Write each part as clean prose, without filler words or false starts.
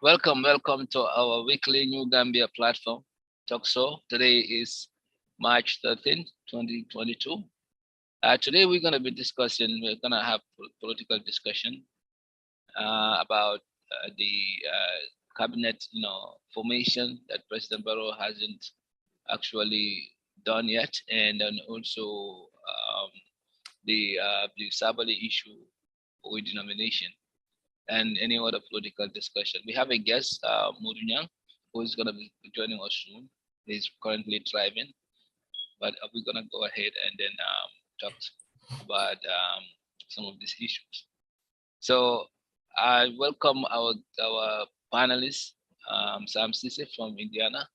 Welcome to our weekly New Gambia platform talk show. Today is March 13th, 2022. Today we're gonna have political discussion about the cabinet, formation that President Barrow hasn't actually done yet, and then also the Sabali issue with denomination and any other political discussion. We have a guest, Murunyang, who is going to be joining us soon. He's currently driving, but we're going to go ahead and then talk about some of these issues. So I welcome our panelists, Sam Sise from Indiana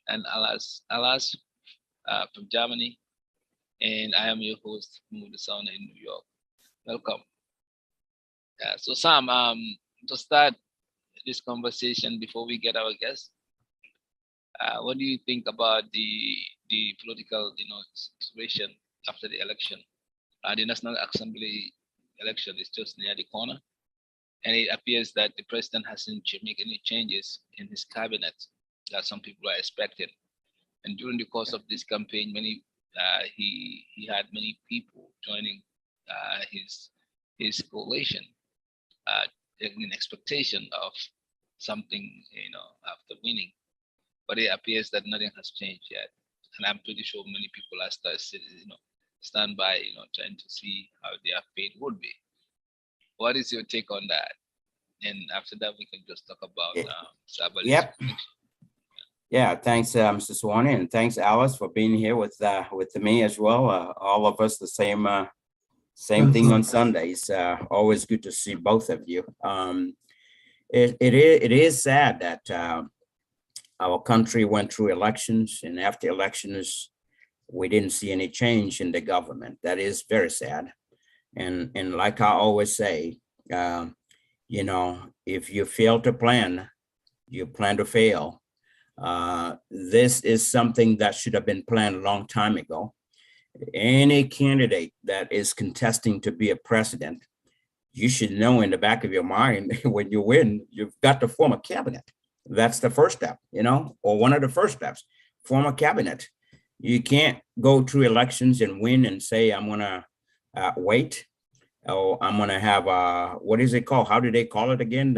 and Alas from Germany, and I am your host, Mudasana in New York. Welcome. So Sam, to start this conversation before we get our guest, what do you think about the political situation after the election? The National Assembly election is just near the corner, and it appears that the president hasn't made any changes in his cabinet that some people are expecting. And during the course of this campaign, he had many people joining his coalition in expectation of something, after winning. But it appears that nothing has changed yet, and I'm pretty sure many people are stand by, trying to see how their fate would be. What is your take on that? And after that, we can just talk about Sabali's Yep. prediction. Yeah, thanks, Mr. Swanee, and thanks, Alice, for being here with me as well. All of us the same thing on Sundays. Always good to see both of you. It is sad that our country went through elections, and after elections, we didn't see any change in the government. That is very sad. And like I always say, if you fail to plan, you plan to fail. This is something that should have been planned a long time ago. Any candidate that is contesting to be a president, you should know in the back of your mind when you win, you've got to form a cabinet. That's the first step, or one of the first steps, form a cabinet. You can't go through elections and win and say, I'm going to wait. Oh, I'm going to have what is it called? How do they call it again?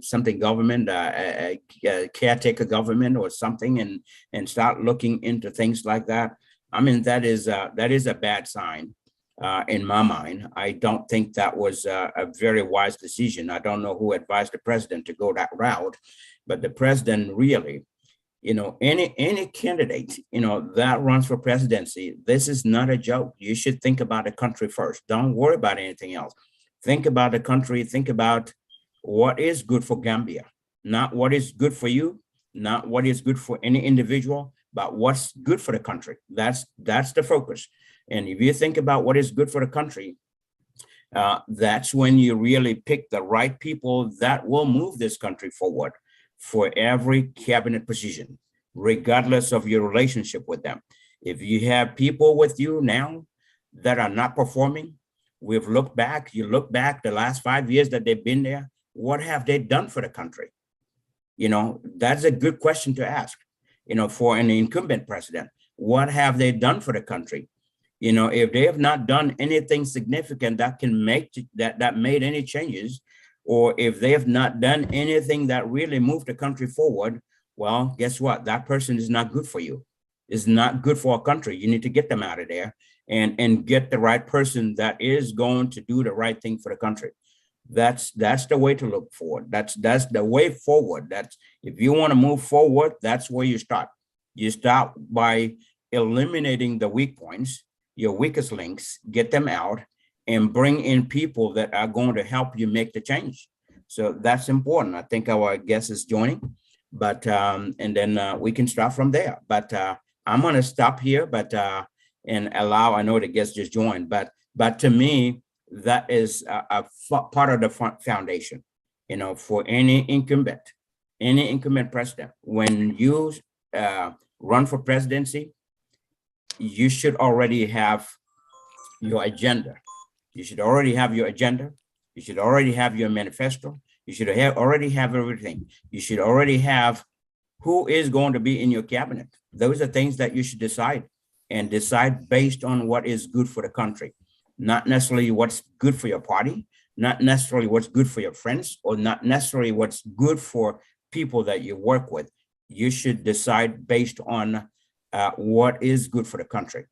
Something government, a caretaker government or something, and start looking into things like that. I mean, that is a bad sign in my mind. I don't think that was a very wise decision. I don't know who advised the president to go that route, but the president really, any candidate, that runs for presidency, this is not a joke. You should think about the country first. Don't worry about anything else. Think about the country. Think about what is good for Gambia, not what is good for you, not what is good for any individual, but what's good for the country. That's the focus. And if you think about what is good for the country, that's when you really pick the right people that will move this country forward for every cabinet position, regardless of your relationship with them. If you have people with you now that are not performing, you look back the last 5 years that they've been there, what have they done for the country? That's a good question to ask, for an incumbent president. What have they done for the country? If they have not done anything significant that can make that made any changes, or if they have not done anything that really moved the country forward, well, guess what? That person is not good for you. It's not good for our country. You need to get them out of there and get the right person that is going to do the right thing for the country. That's the way to look forward. That's the way forward. That's if you want to move forward, that's where you start. You start by eliminating the weak points, your weakest links, get them out, and bring in people that are going to help you make the change. So that's important. I think our guest is joining, but and then we can start from there. But I'm going to stop here, but and allow. I know the guest just joined, but to me, that is a part of the foundation. For any incumbent president, when you run for presidency, you should already have your agenda. You should already have your agenda. You should already have your manifesto. You should already have everything. You should already have who is going to be in your cabinet. Those are things that you should decide, and decide based on what is good for the country, not necessarily what's good for your party, not necessarily what's good for your friends, or not necessarily what's good for people that you work with. You should decide based on what is good for the country,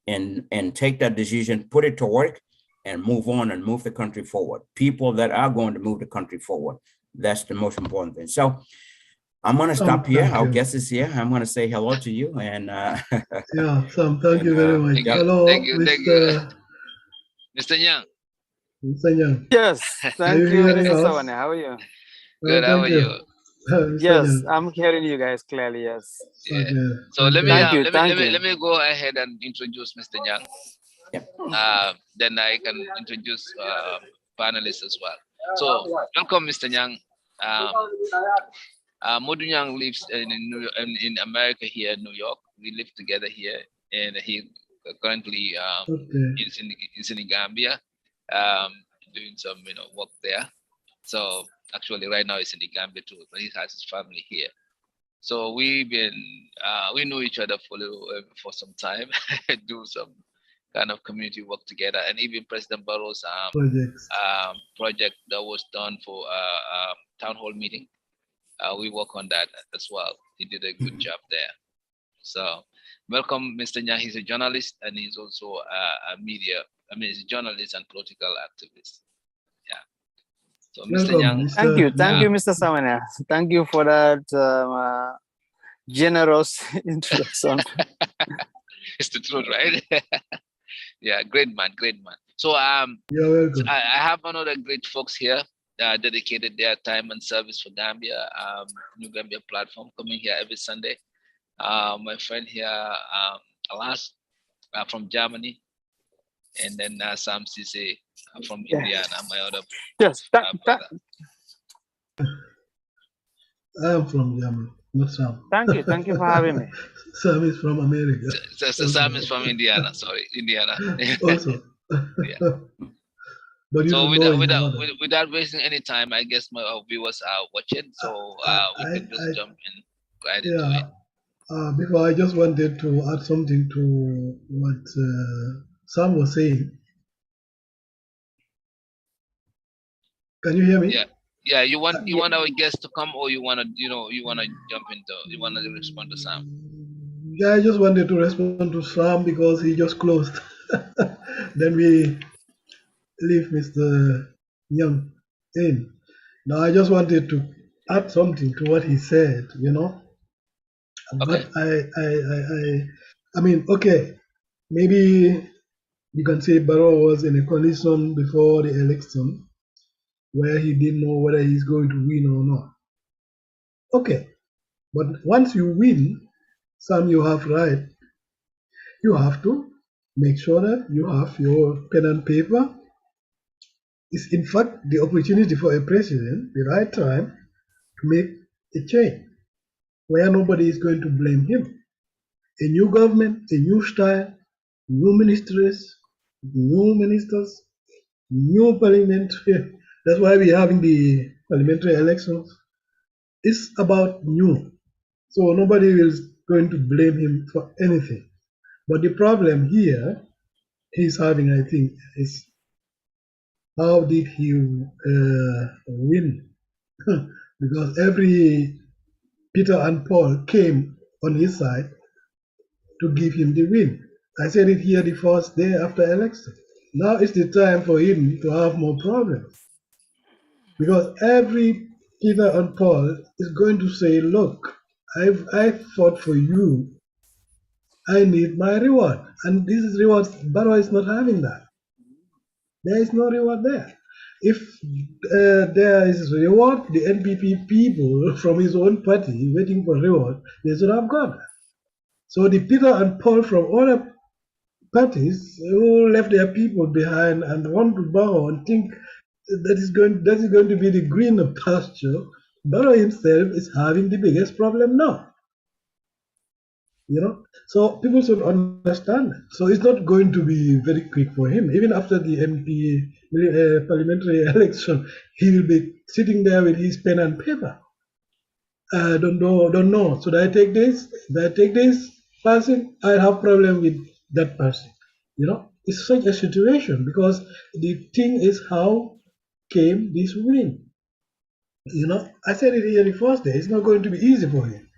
and take that decision, put it to work, and move on and move the country forward. People that are going to move the country forward. That's the most important thing. So I'm going to stop here. Our guest is here. I'm going to say hello to you. And yeah, Sam, thank you very much. Thank you. Hello, Thank you. Thank you. Mr. Mr. Young. Mr. Young. Yes, Are thank you you, hearing Mr. us? Sawane. How are you? Good. How are Thank you? you. Mr. Yes, Young. I'm hearing you guys clearly. Yes. Yeah. Okay. So let me Thank you. let me go ahead and introduce Mr. Young. Yep. Then I can introduce panelists as well. So welcome, Mr. Young. Modu Young lives in America here in New York. We live together here, and he currently is in Gambia, doing some work there. So actually, right now he's in the Gambia too, but he has his family here. So we've been we knew each other for some time, do some kind of community work together, and even President Barrow's project that was done for town hall meeting. We work on that as well. He did a good job there. So welcome, Mr. Nya. He's a journalist, and he's also a media. He's a journalist and political activist. Yeah. So Mr. Nya. Thank you, Mr. Sawane. Thank you for that generous introduction. It's the truth, right? Yeah, great man. So You're welcome. I have another great folks here dedicated their time and service for Gambia, New Gambia platform, coming here every Sunday. My friend here, Alas, from Germany, and then Sam Sise from Indiana, my other brother. I'm from Germany, not Sam. Thank you for having me. Sam is from America. Sam is from Indiana, sorry, Indiana. Also. Yeah. But so without wasting any time, I guess our viewers are watching, so we can just jump in right into it. Before, I just wanted to add something to what Sam was saying. Can you hear me? Yeah. You want our guests to come, or you want to jump into, you want to respond to Sam? Yeah, I just wanted to respond to Sam because he just closed. Then we leave Mr. Young in. Now I just wanted to add something to what he said, Okay. But I mean, okay, maybe you can say Barrow was in a condition before the election where he didn't know whether he's going to win or not. Okay, but once you win, Sam, you have right. You have to make sure that you have your pen and paper. It's in fact the opportunity for a president, the right time to make a change where nobody is going to blame him. A new government, a new style, new ministries, new ministers, new parliament. That's why we're having the parliamentary elections. It's about new. So nobody is going to blame him for anything. But the problem here he's having, I think, is how did he win? Because every Peter and Paul came on his side to give him the win. I said it here the first day after election. Now is the time for him to have more problems. Because every Peter and Paul is going to say, look, I fought for you. I need my reward. And this is reward. Barrow is not having that. There is no reward there. If there is reward, the NPP people from his own party waiting for reward, they should have gone. So the Peter and Paul from other parties who left their people behind and want to bow and think that is going to be the greener pasture, Barrow himself is having the biggest problem now. You know, so people should understand. So it's not going to be very quick for him. Even after the MP parliamentary election, he will be sitting there with his pen and paper. Don't know. Should I take this? If I take this person, I have problem with that person. You know, it's such a situation because the thing is how came this win. You know, I said it here the first day. It's not going to be easy for him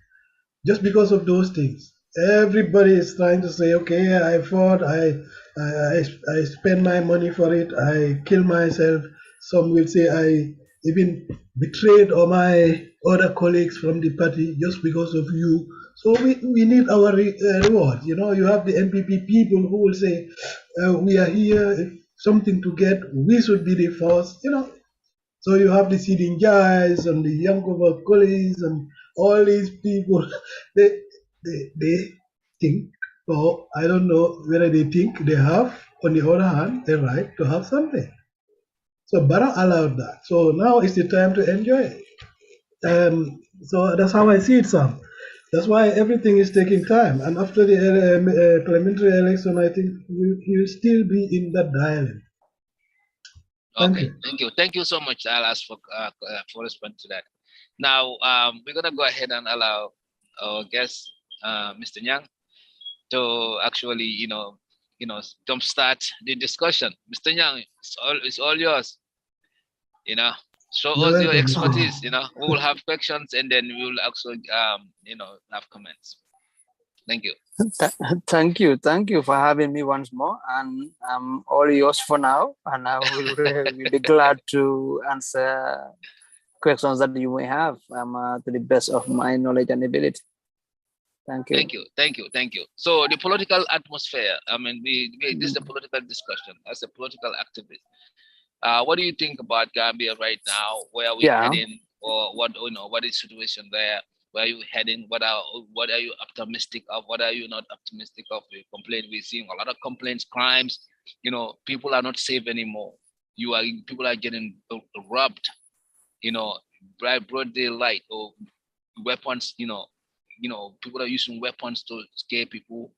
just because of those things. Everybody is trying to say, okay, I fought, I spend my money for it, I kill myself. Some will say I even betrayed all my other colleagues from the party just because of you. So we need our reward. You know, you have the NPP people who will say, we are here, if something to get, we should be the first. You know, so you have the Sidin Jais and the Yankover Colis and all these people. They, they think, or I don't know whether they think they have, on the other hand, the right to have something. So Bara allowed that. So now is the time to enjoy it. So that's how I see it, Sam. That's why everything is taking time. And after the parliamentary election, I think he will still be in that dialogue. Thank Okay, you. thank you so much, Alas, for responding to that. Now, we're gonna go ahead and allow our guest, Mr. Nyang, to actually, jumpstart the discussion. Mr. Nyang, it's all yours. You know, show You're us your welcome, Mr. expertise. You know, we will have questions and then we will also, have comments. Thank you. Thank you for having me once more, and I'm all yours for now. And I will really be glad to answer questions that you may have to the best of my knowledge and ability. Thank you. Thank you. So the political atmosphere. I mean, this is a political discussion. As a political activist, what do you think about Gambia right now? Where are we heading, or what is the situation there? Where are you heading? What are you optimistic of? What are you not optimistic of? We complain. We're seeing a lot of complaints, crimes. You know, people are not safe anymore. People are getting robbed. You know, by broad daylight, or weapons. People are using weapons to scare people,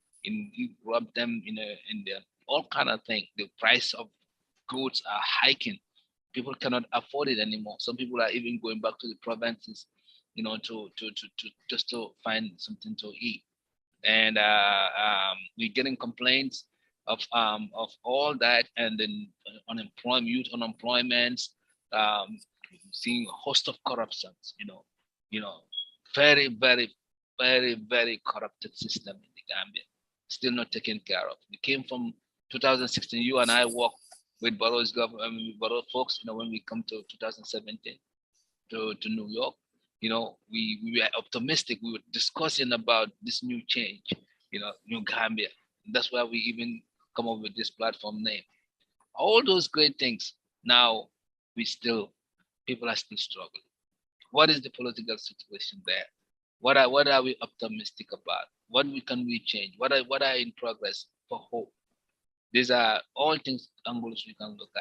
rob them in the all kind of thing. The price of goods are hiking. People cannot afford it anymore. Some people are even going back to the provinces, to just to find something to eat. And we're getting complaints of all that, and then youth unemployment, um, seeing a host of corruptions. You know, very, very, very, very corrupted system in the Gambia, still not taken care of. We came from 2016. You and I worked with Barrow's government, Barrow folks. When we come to 2017 to New York, we were optimistic. We were discussing about this new change, New Gambia. That's why we even come up with this platform name. All those great things. Now people are still struggling. What is the political situation there? What are we optimistic about? Can we change? What are in progress for hope? These are all things angles we can look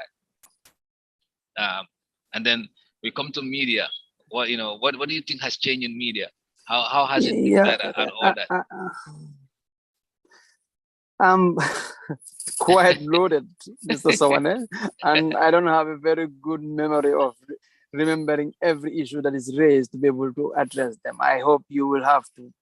at. And then we come to media. What do you think has changed in media? How has it been better and all that? I'm quite loaded, Mr. Sawane, and I don't have a very good memory of remembering every issue that is raised to be able to address them. I hope you will have to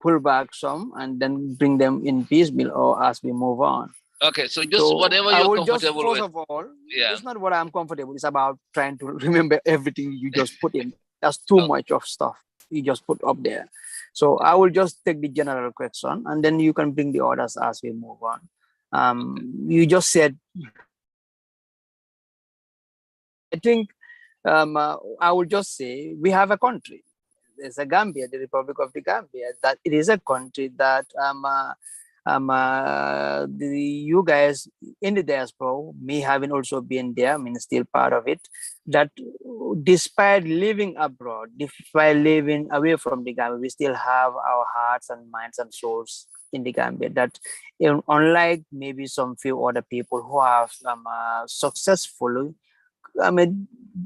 pull back some and then bring them in piecemeal or as we move on. Okay, so whatever you're comfortable with. First of all, it's not what I'm comfortable. It's about trying to remember everything you just put in. That's too much of stuff you just put up there. So I will just take the general question and then you can bring the others as we move on. You just said, I think I will just say we have a country. There's a Gambia, the Republic of the Gambia, that it is a country that you guys in the diaspora, me having also been there, I mean, still part of it, that despite living abroad, despite living away from the Gambia, we still have our hearts and minds and souls in the Gambia. That unlike maybe some few other people who have successfully,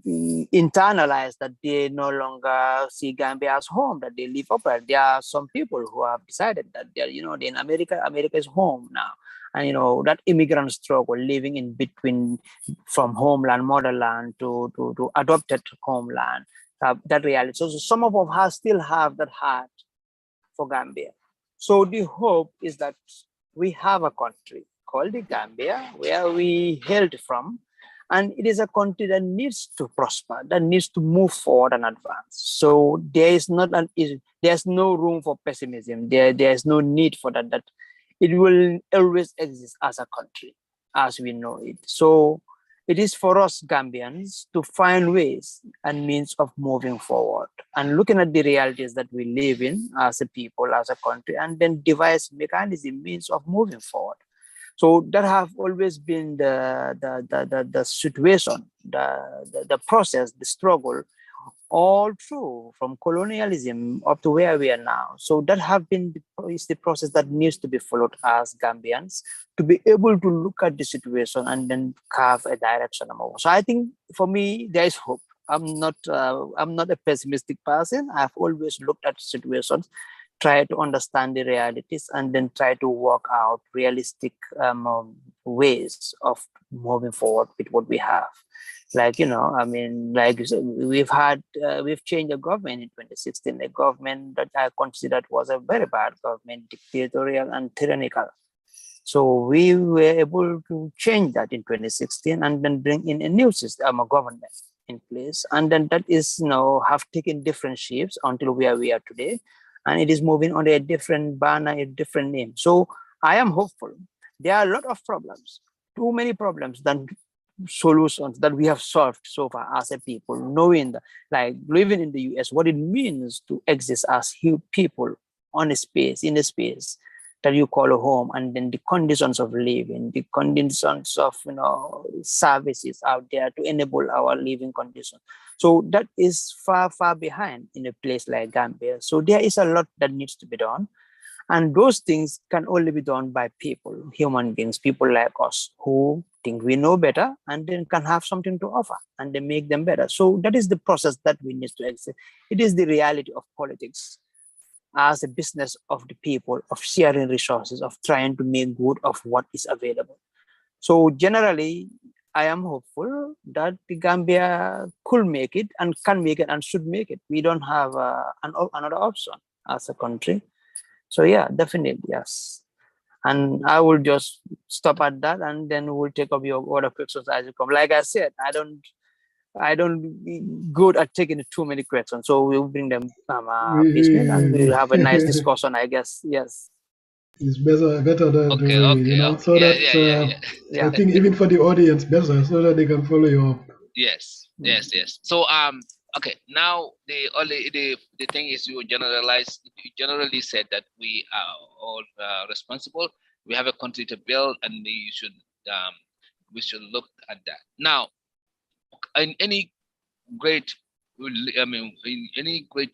internalize that they no longer see Gambia as home, that they live upright. There are some people who have decided that they're, in America is home now. And, that immigrant struggle living in between from homeland, motherland to adopted homeland, that reality. So some of us still have that heart for Gambia. So the hope is that we have a country called the Gambia where we hailed from, and it is a country that needs to prosper, that needs to move forward and advance. So there's no room for pessimism. There's no need for that. That it will always exist as a country as we know it. So it is for us Gambians to find ways and means of moving forward and looking at the realities that we live in as a people, as a country, and then devise mechanism, means of moving forward. So that have always been the situation, the process, the struggle, all through from colonialism up to where we are now. So that have been is the process that needs to be followed as Gambians to be able to look at the situation and then carve a direction. So I think for me there is hope. I'm not a pessimistic person. I've always looked at situations, try to understand the realities, and then try to work out realistic ways of moving forward with what we have. Like, like you said, we've changed the government in 2016, a government that I considered was a very bad government, dictatorial and tyrannical. So we were able to change that in 2016 and then bring in a new system, a government in place. And then that is, have taken different shapes until where we are today. And it is moving under a different banner, a different name. So I am hopeful. There are a lot of problems, too many problems than solutions that we have solved so far as a people, knowing that, like living in the US, what it means to exist as people on a space, in a space that you call a home, and then the conditions of living, the conditions of services out there to enable our living conditions. So that is far, far behind in a place like Gambia. So there is a lot that needs to be done. And those things can only be done by people, human beings, people like us who think we know better and then can have something to offer and then make them better. So that is the process that we need to exit. It is the reality of politics as a business of the people, of sharing resources, of trying to make good of what is available. So generally, I am hopeful that the Gambia could make it and can make it and should make it. We don't have another option as a country. So yeah, definitely, yes. And I will just stop at that, and then we'll take up your other questions as you come. Like I said, I don't good at taking too many questions, so we'll bring them piecemeal, and we'll have a nice discussion, I guess. Yes. It's better that Okay, way, okay, okay. so Yeah, that yeah, yeah, yeah. Yeah. I think even for the audience, better, so that they can follow you up. Yes, yes, yes. So okay, now the thing is you generally said that we are all responsible. We have a country to build, and we should look at that. Now, in any great in any great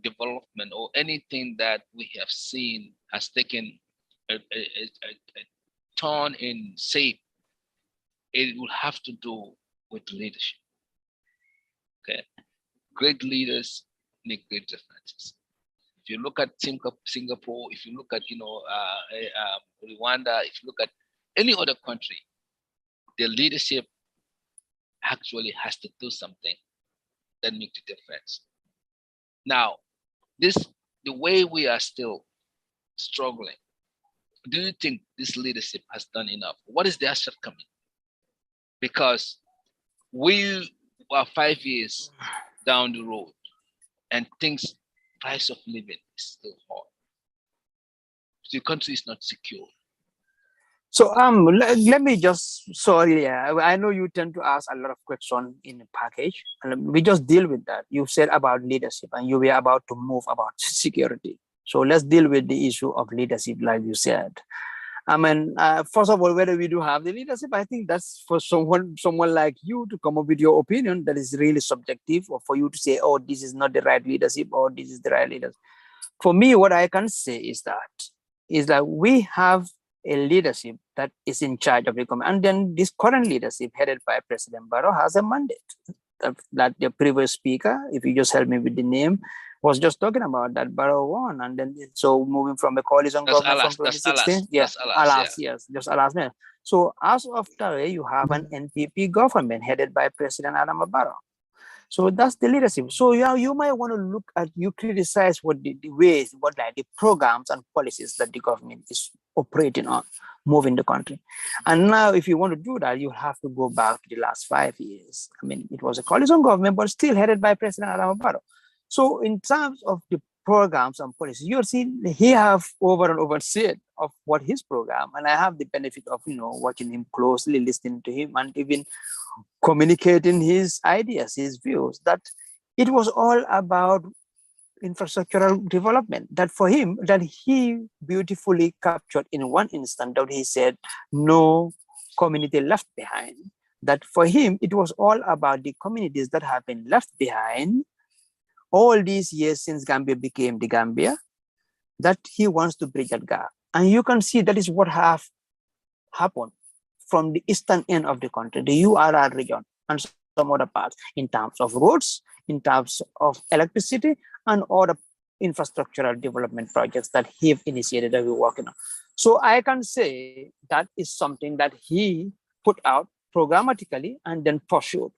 development or anything that we have seen has taken a turn in shape, it will have to do with leadership. Okay, great leaders make great differences. If you look at Singapore, if you look at Rwanda, if you look at any other country, the leadership actually has to do something that makes the difference. Now, the way we are still struggling, do you think this leadership has done enough? What is their shortcoming? Because we are 5 years down the road and price of living is still high. The country is not secure. So let me just, sorry, I know you tend to ask a lot of questions in a package, and we just deal with that. You said about leadership, and you were about to move about security. So let's deal with the issue of leadership, like you said. I mean, first of all, whether we do have the leadership, I think that's for someone like you to come up with your opinion that is really subjective, or for you to say, oh, this is not the right leadership, or this is the right leadership. For me, what I can say is that we have a leadership that is in charge of the government. And then this current leadership headed by President Barrow has a mandate that the previous speaker, if you just help me with the name, was just talking about, that Barrow won. And then so moving from a coalition That's government from Alas. That's 2016, Alas. yeah, That's Alas. Yeah. alas, yes, just alas. Man. So as of today, you have an NPP government headed by President Adama Barrow. So that's the leadership. So yeah, you might want to look at, you criticize what the ways, what like the programs and policies that the government is operating on, moving the country. And now if you want to do that, you have to go back to the last 5 years. I mean, it was a coalition government, but still headed by President Adama Barrow. So in terms of the programs and policies, you'll see he have over and over said of what his program, and I have the benefit of, watching him closely, listening to him, and even communicating his ideas, his views, that it was all about infrastructural development. That for him, that he beautifully captured in one instant, that he said, no community left behind. That for him, it was all about the communities that have been left behind all these years since Gambia became the Gambia, that he wants to bridge that gap. And you can see that is what have happened from the eastern end of the country, the URR region, and some other parts, in terms of roads, in terms of electricity, and other infrastructural development projects that he have initiated that we're working on. So I can say that is something that he put out programmatically and then pursued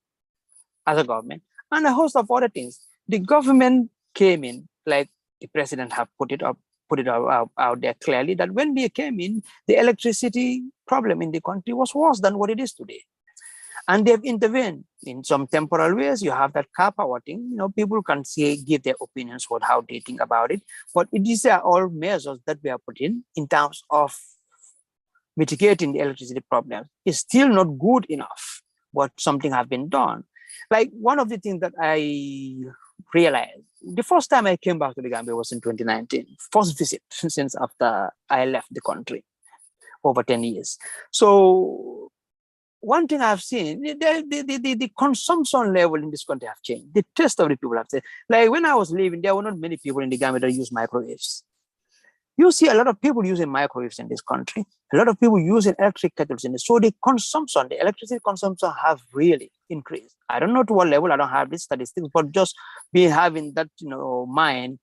as a government, and a host of other things. The government came in, like the president have put it out there clearly, that when they came in, the electricity problem in the country was worse than what it is today. And they've intervened in some temporal ways. You have that car power thing. People can give their opinions on how they think about it. But these are all measures that we are putting in terms of mitigating the electricity problem. It's still not good enough, but something has been done. Like one of the things that I realized, the first time I came back to the Gambia was in 2019, first visit since after I left the country over 10 years. So one thing I've seen, the consumption level in this country have changed. The taste of the people have changed. Like when I was leaving, there were not many people in the Gambia that use microwaves. You see a lot of people using microwaves in this country, a lot of people using electric kettles in this. So the consumption, the electricity consumption have really increased. I don't know to what level, I don't have these statistics, but just having that, mind,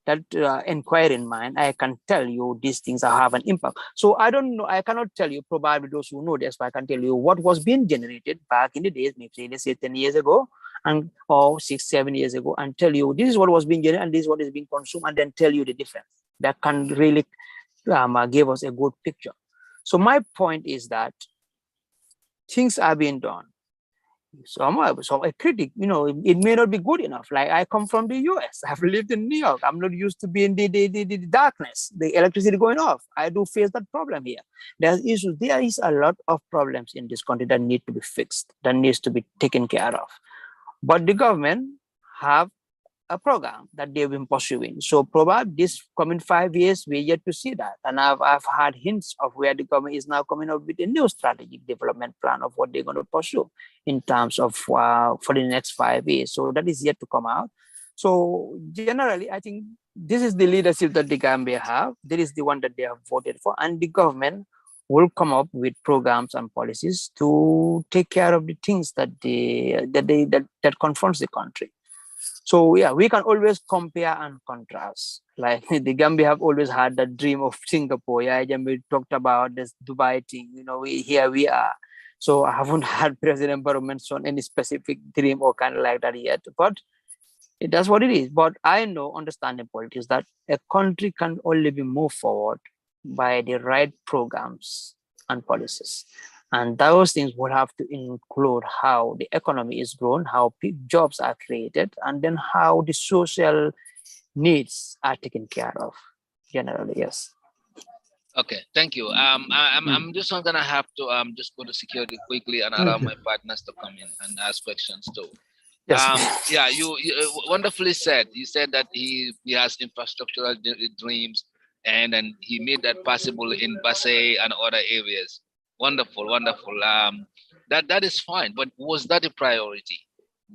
that inquiry in mind, I can tell you these things have an impact. So I don't know, I cannot tell you, probably those who know this, but I can tell you what was being generated back in the days, maybe let's say 10 years ago, or 6-7 years ago, and tell you this is what was being generated and this is what is being consumed, and then tell you the difference. That can really give us a good picture. So my point is that things are being done. So a critic, it may not be good enough. Like I come from the US, I've lived in New York. I'm not used to being the darkness, the electricity going off. I do face that problem here. There's issues. There is a lot of problems in this country that need to be fixed, that needs to be taken care of. But the government have a program that they've been pursuing. So probably this coming 5 years, we're yet to see that. And I've had hints of where the government is now coming up with a new strategic development plan of what they're going to pursue in terms of for the next 5 years. So that is yet to come out. So generally, I think this is the leadership that the Gambia have. That is the one that they have voted for. And the government will come up with programs and policies to take care of the things that confronts the country. So yeah, we can always compare and contrast. Like the Gambia have always had that dream of Singapore. Yeah, we talked about this Dubai thing. Here we are. So I haven't had President Barrow mention any specific dream or kind of like that yet. But that's what it is. But I know, understanding politics, that a country can only be moved forward by the right programs and policies. And those things will have to include how the economy is grown, how jobs are created, and then how the social needs are taken care of. Generally, yes. Okay, thank you. I'm just not gonna have to just go to security quickly and allow my partners to come in and ask questions too. Yes. Yeah, you wonderfully said. You said that he has infrastructural dreams, and then he made that possible in Basay and other areas. Wonderful, wonderful. That is fine, but was that a priority?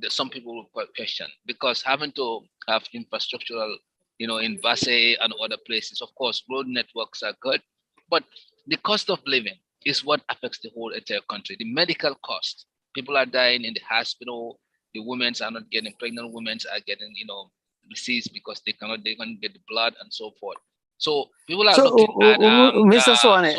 Some people will question, because having to have infrastructural, in Basay and other places, of course, road networks are good, but the cost of living is what affects the whole entire country. The medical cost. People are dying in the hospital. The women are not getting pregnant. Women are getting, disease because they can't get the blood and so forth. So people are So, looking at Mr. Swane,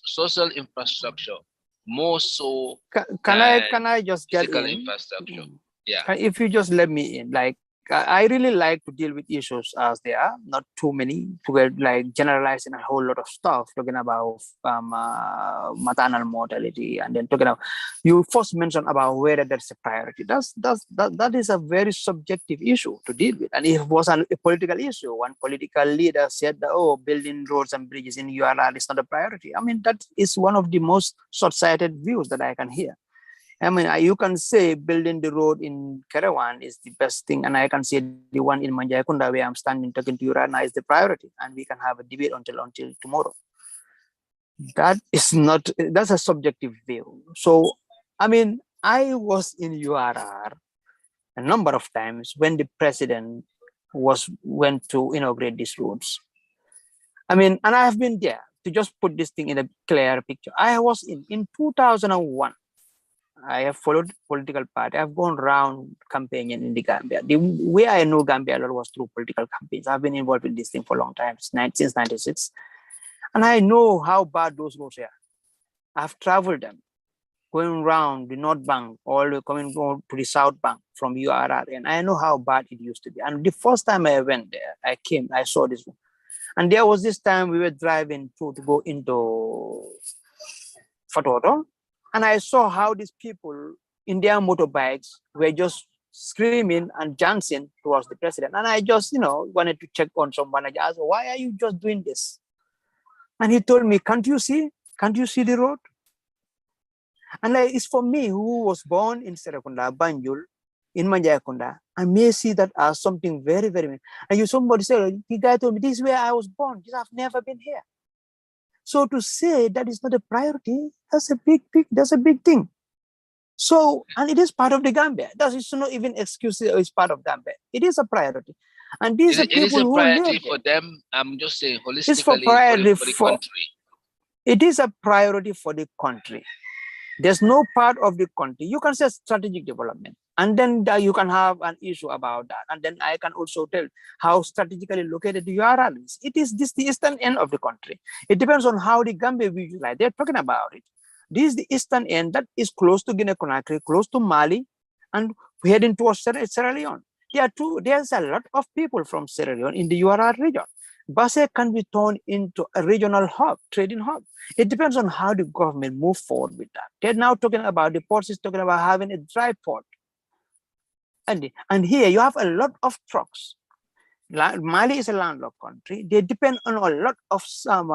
social infrastructure more so can than I just get physical in? infrastructure. Yeah. If you just let me in, like I really like to deal with issues as they are, not too many to get like generalizing a whole lot of stuff, talking about maternal mortality, and then talking about you first mentioned about whether that's a priority. That is a very subjective issue to deal with, and it was a political issue. One political leader said that, oh, building roads and bridges in URL is not a priority. I mean, that is one of the most short-sighted views that I can hear. I mean, you can say building the road in Kerawan is the best thing, and I can say the one in Manjayakunda where I'm standing talking to you right now is the priority, and we can have a debate until tomorrow. That's a subjective view. So, I mean, I was in URR a number of times when the president went to inaugurate these roads. I mean, and I have been there to just put this thing in a clear picture. I was in 2001. I have followed political party. I've gone around campaigning in the Gambia. The way I know Gambia was through political campaigns. I've been involved in this thing for a long time, since 96. And I know how bad those roads are. I've traveled them, going around the North Bank, all the coming to the South Bank from URR. And I know how bad it used to be. And the first time I went there, I saw this one. And there was this time we were driving to go into Fatoto. And I saw how these people in their motorbikes were just screaming and dancing towards the president. And I just, wanted to check on someone. I asked, why are you just doing this? And he told me, can't you see? Can't you see the road? And it's for me who was born in Serekunda, Banjul, in Manjayakunda. I may see that as something very, very. And somebody said, the guy told me, this is where I was born. I've never been here. So to say that is not a priority, that's a big thing. So, and it is part of the Gambia. That is not even excuse it's part of Gambia. It is a priority. And these are people who live there. It is a priority for them. I'm just saying holistically it's for the country. It is a priority for the country. There's no part of the country. You can say strategic development. And then you can have an issue about that. And then I can also tell how strategically located the URL is. It is the eastern end of the country. It depends on how the Gambia visualize. They're talking about it. This is the eastern end that is close to Guinea-Conakry, close to Mali, and we're heading towards Sierra Leone. There's a lot of people from Sierra Leone in the URL region. Basse can be turned into a regional hub, trading hub. It depends on how the government move forward with that. They're now talking about, the port is talking about having a dry port. And here you have a lot of trucks. Mali is a landlocked country. They depend on a lot of some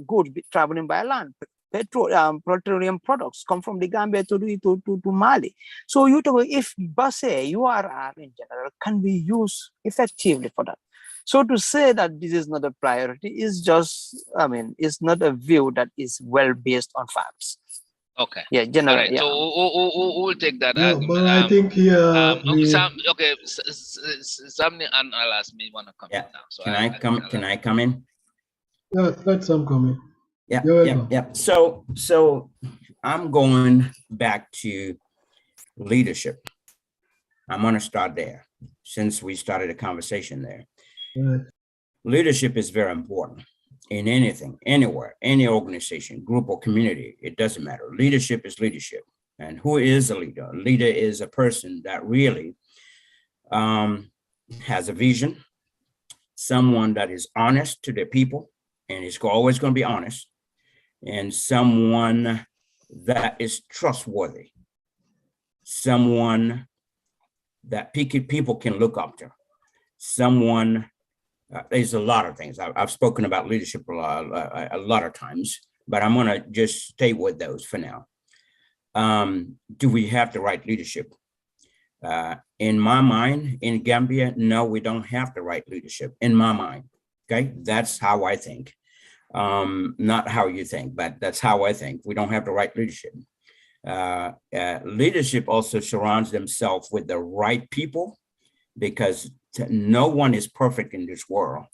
goods traveling by land. Petroleum products come from the Gambia to Mali. So you talk if Basse, URR in general, can be used effectively for that. So to say that this is not a priority is just, it's not a view that is well based on facts. Okay. Yeah, generally. Right. Yeah. So we'll take that Yeah, argument. but I think here Sammy and I'll ask me want to come in now. So Can I come in? Yeah, let some comment. Yeah. So I'm going back to leadership. I'm going to start there since we started a conversation there. Right. Leadership is very important in anything, anywhere, any organization, group, or community. It doesn't matter. Leadership is leadership. And who is a leader? A leader is a person that really has a vision, someone that is honest to their people, and is always going to be honest, and someone that is trustworthy, someone that people can look up to, someone. There's a lot of things. I've spoken about leadership a lot of times, but I'm going to just stay with those for now. Do we have the right leadership? In my mind, in Gambia, no, we don't have the right leadership. In my mind, okay, that's how I think. Not how you think, but that's how I think. We don't have the right leadership. Leadership also surrounds themselves with the right people, because no one is perfect in this world.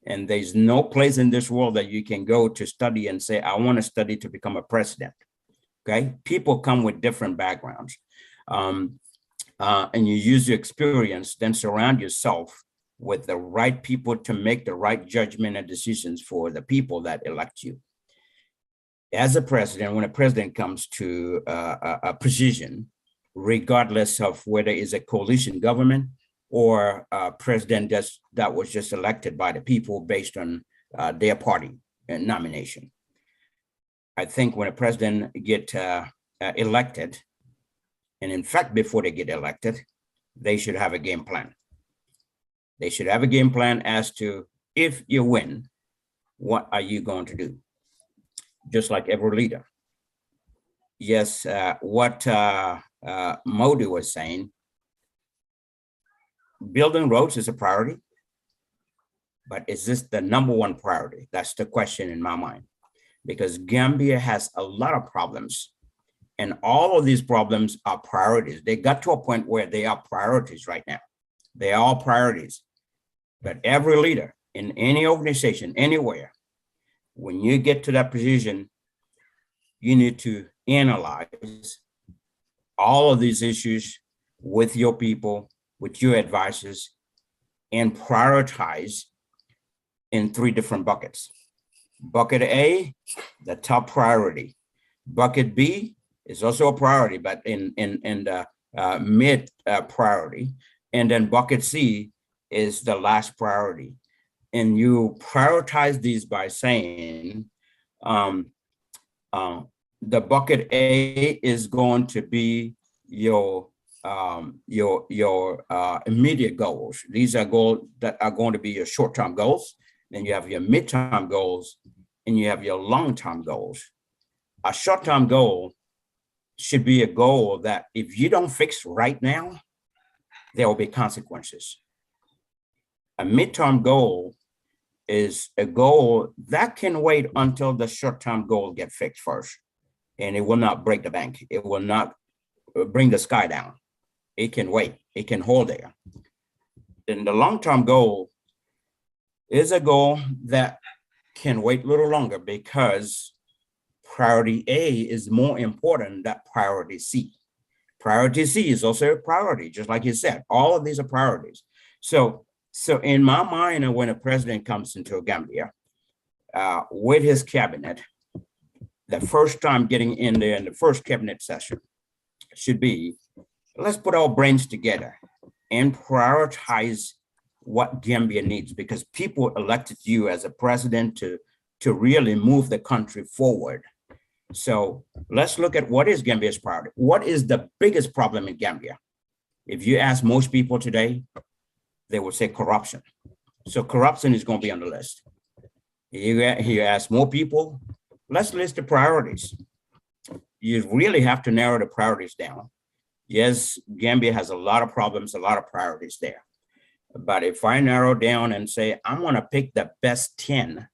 And there's no place in this world that you can go to study and say, I want to study to become a president. Okay. People come with different backgrounds. And you use your experience, then surround yourself with the right people to make the right judgment and decisions for the people that elect you. As a president, when a president comes to a position, regardless of whether it's a coalition government or a president that was just elected by the people based on their party nomination. I think when a president get elected, and in fact, before they get elected, they should have a game plan. They should have a game plan as to, if you win, what are you going to do? Just like every leader. Yes, what Modi was saying, building roads is a priority, but is this the number one priority? That's the question in my mind, because Gambia has a lot of problems, and all of these problems are priorities. They got to a point where they are priorities right now. They are all priorities, but every leader in any organization, anywhere, when you get to that position, you need to analyze all of these issues with your people, with your advisors, and prioritize in 3 different buckets. Bucket A, the top priority. Bucket B is also a priority, but in the mid priority. And then bucket C is the last priority. And you prioritize these by saying, the bucket A is going to be your immediate goals. These are goals that are going to be your short-term goals. Then you have your mid-term goals, and you have your long-term goals. A short-term goal should be a goal that if you don't fix right now, there will be consequences. A mid-term goal is a goal that can wait until the short-term goal gets fixed first, and it will not break the bank. It will not bring the sky down. It can wait. It can hold there. Then the long-term goal is a goal that can wait a little longer, because priority A is more important than priority C. Priority C is also a priority, just like you said. All of these are priorities. So in my mind, when a president comes into Gambia with his cabinet, the first time getting in there in the first cabinet session should be, let's put our brains together and prioritize what Gambia needs, because people elected you as a president to really move the country forward. So let's look at what is Gambia's priority. What is the biggest problem in Gambia? If you ask most people today, they will say corruption. So corruption is going to be on the list. You ask more people, let's list the priorities. You really have to narrow the priorities down. Yes, Gambia has a lot of problems, a lot of priorities there. But if I narrow down and say, I'm going to pick the best 10,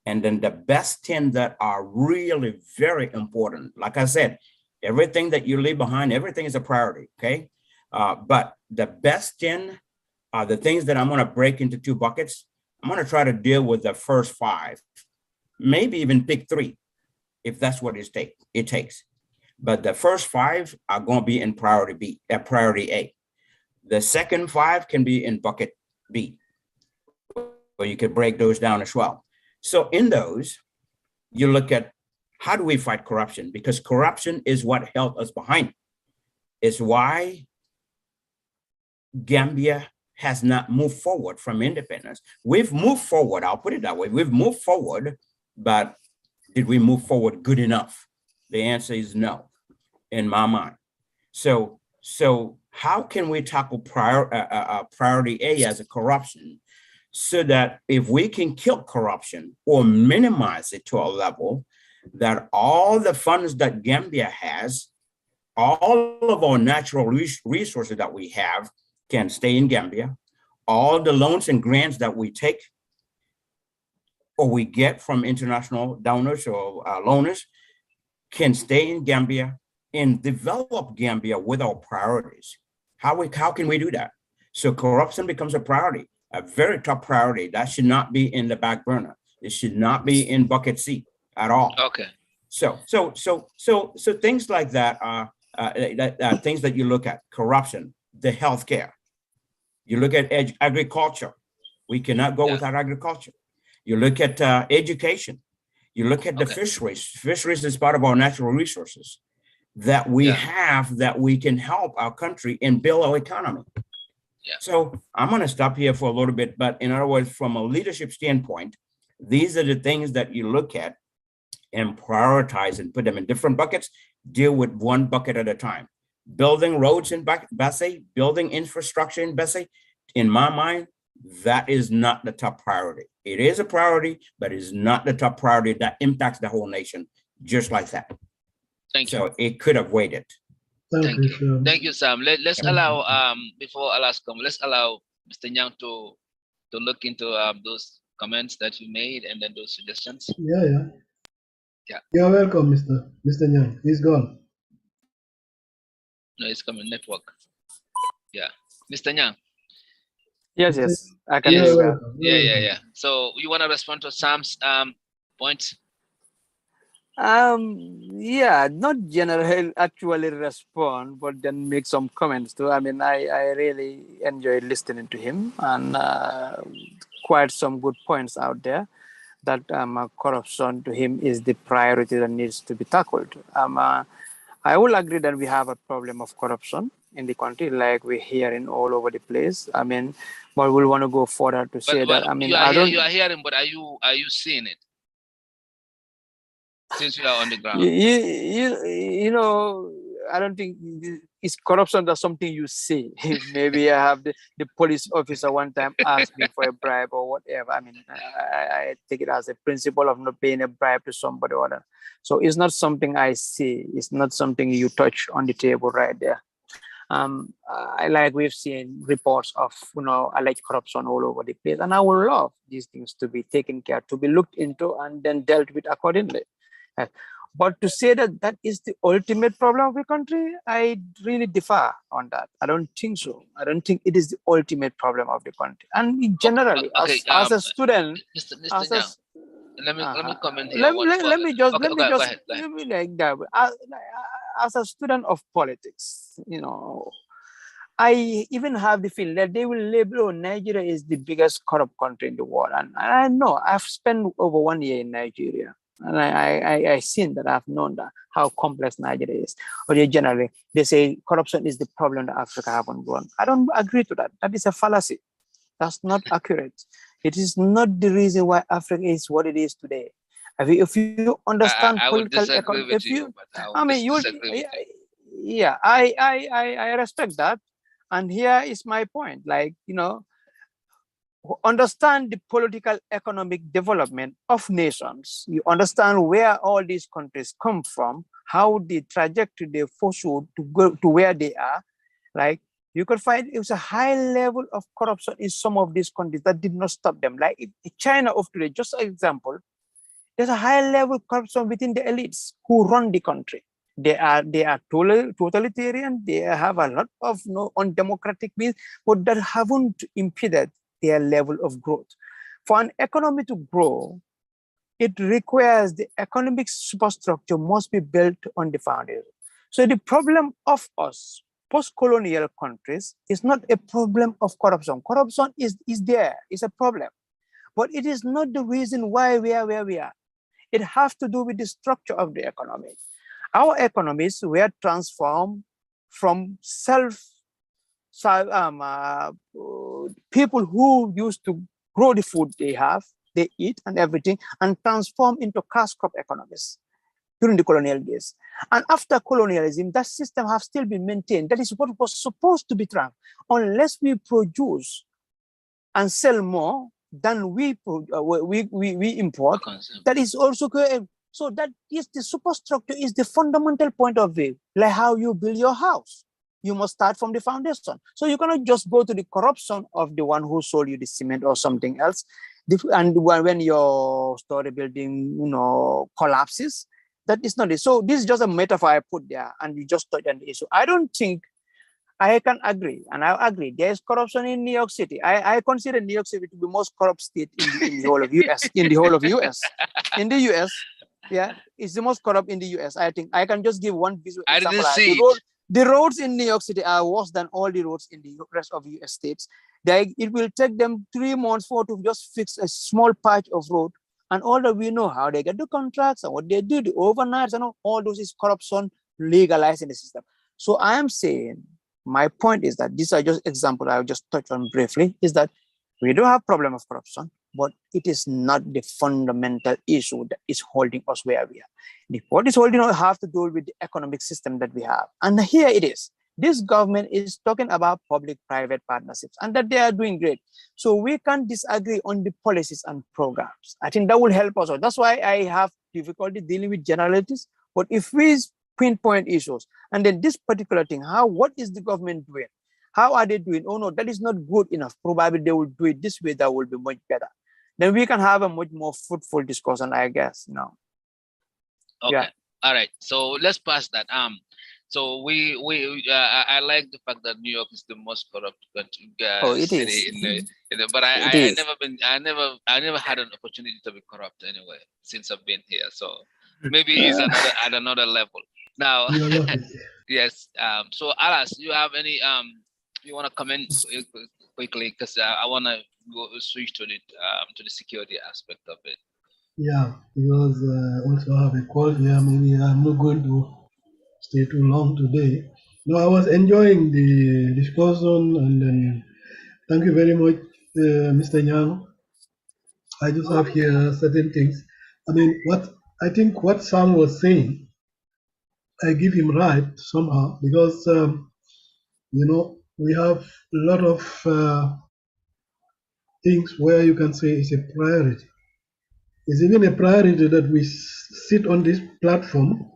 and then the best 10 that are really very important. Like I said, everything that you leave behind, everything is a priority, okay? But the best 10 are the things that I'm going to break into 2 buckets. I'm going to try to deal with the first 5, maybe even pick 3, if that's what it takes. But the first 5 are going to be in priority B, priority A. The second 5 can be in bucket B, or you could break those down as well. So in those, you look at, how do we fight corruption? Because corruption is what held us behind. It's why Gambia has not moved forward from independence. We've moved forward, I'll put it that way. We've moved forward, but did we move forward good enough? The answer is no, in my mind. So how can we tackle priority A as a corruption, so that if we can kill corruption or minimize it to a level that all the funds that Gambia has, all of our natural resources that we have can stay in Gambia, all the loans and grants that we take or we get from international donors or loaners can stay in Gambia and develop Gambia with our priorities. How can we do that? So corruption becomes a priority. a very top priority. That should not be in the back burner. It should not be in bucket C at all. Okay. So things like that are things that you look at: corruption, the healthcare. You look at agriculture. We cannot go without agriculture. You look at education. You look at the fisheries. Fisheries is part of our natural resources that we have, that we can help our country and build our economy. So I'm going to stop here for a little bit, but in other words, from a leadership standpoint, these are the things that you look at and prioritize and put them in different buckets. Deal with one bucket at a time. Building roads in Bessie, building infrastructure in Bessie, in my mind, that is not the top priority. It is a priority, but it is not the top priority that impacts the whole nation, just like that. Thank you. So it could have waited. Thank you. Thank you, Sam. Let's allow before Alas come, let's allow Mr. Nyang to look into those comments that you made and then those suggestions. Yeah. You're welcome, Mr. Nyang. He's gone. No, it's coming network. Yeah. Mr. Nyang. Yes, I can hear you. Yeah. So you want to respond to Sam's points? Not generally actually respond, but then make some comments too. I mean, I really enjoyed listening to him, and quite some good points out there that corruption to him is the priority that needs to be tackled. I will agree that we have a problem of corruption in the country, like we're hearing all over the place. I mean, but we'll want to go further to say that. I mean, you are hearing, but are you seeing it? Since you are on the ground, you know, I don't think it's corruption. That's something you see. Maybe I have the police officer one time asked me for a bribe or whatever. I mean, I take it as a principle of not paying a bribe to somebody or other. So it's not something I see. It's not something you touch on the table right there. Like we've seen reports of alleged corruption all over the place, and I would love these things to be taken care, to be looked into, and then dealt with accordingly. But to say that that is the ultimate problem of the country, I really differ on that. I don't think so. I don't think it is the ultimate problem of the country. And generally, as a student, Mr. Let me comment here. Let me like that. As a student of politics, I even have the feeling that they will label Nigeria is the biggest corrupt country in the world. And I know I've spent over 1 year in Nigeria. And I seen that, I've known that how complex Nigeria is. Or generally, they say corruption is the problem that Africa haven't grown. I don't agree to that. That is a fallacy. That's not accurate. It is not the reason why Africa is what it is today. If you understand political economy, I respect that. And here is my point. Like, understand the political economic development of nations. You understand where all these countries come from, how the trajectory they pursued to go to where they are. Like, you could find it was a high level of corruption in some of these countries that did not stop them. Like China of today, just an example, there's a high level of corruption within the elites who run the country. They are totalitarian. They have a lot of undemocratic means, but that haven't impeded their level of growth. For an economy to grow, it requires the economic superstructure must be built on the foundation. So the problem of us, post-colonial countries, is not a problem of corruption. Corruption is there, it's a problem. But it is not the reason why we are where we are. It has to do with the structure of the economy. Our economies were transformed from people who used to grow the food they eat and everything, and transform into cash crop economies during the colonial days. And after colonialism, that system has still been maintained. That is what was supposed to be tracked. Unless we produce and sell more than we import, that is also good. So that is the superstructure, is the fundamental point of view, like how you build your house. You must start from the foundation. So you cannot just go to the corruption of the one who sold you the cement or something else. And when your story building, collapses, that is not it. So this is just a metaphor I put there, and you just touched on the issue. I don't think I can agree, and I agree. There is corruption in New York City. I consider New York City to be most corrupt state in the whole of US. In the whole of US, in the US, yeah, it's the most corrupt in the US. I think I can just give one visual I didn't example. see it. The roads in New York City are worse than all the roads in the rest of US states. It will take them 3 months for to just fix a small patch of road, and all that we know how they get the contracts and what they do, the overnights, and all those is corruption legalized in the system. So I am saying, my point is that these are just examples I'll just touch on briefly, is that we do have problem of corruption, but it is not the fundamental issue that is holding us where we are. What is holding us have to do with the economic system that we have. And here it is. This government is talking about public-private partnerships and that they are doing great. So we can disagree on the policies and programs. I think that will help us. That's why I have difficulty dealing with generalities. But if we pinpoint issues, and then this particular thing, what is the government doing? How are they doing? Oh no, that is not good enough. Probably they will do it this way. That will be much better. Then we can have a much more fruitful discussion, I guess. Okay. Yeah. All right. So let's pass that. So I like the fact that New York is the most corrupt country, It city is. but It I is. never had an opportunity to be corrupt anyway since I've been here. So maybe it's at another level. Now, You're lucky. yes. So Alas, you have any you want to comment quickly, because I want to go switch to the security aspect of it. Yeah, because also have a call here. Maybe I'm not going to stay too long today. No, I was enjoying the discussion, and then thank you very much, Mr. Nyang. I just have here certain things. I mean, what Sam was saying, I give him right somehow, because we have a lot of things where you can say it's a priority. It's even a priority that we sit on this platform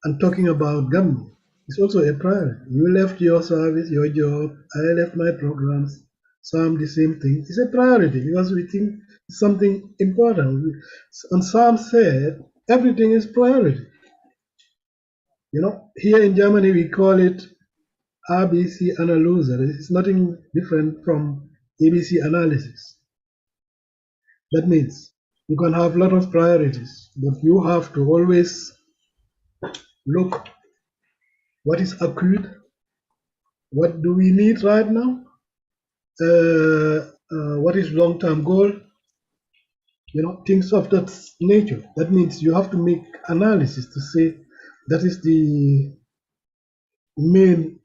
and talking about government. It's also a priority. You left your service, your job, I left my programs, some the same thing. It's a priority because we think it's something important. And Sam said everything is priority. Here in Germany we call it ABC analysis. It's nothing different from ABC analysis. That means you can have a lot of priorities, but you have to always look what is acute, what do we need right now, what is long-term goal, things of that nature. That means you have to make analysis to say that is the main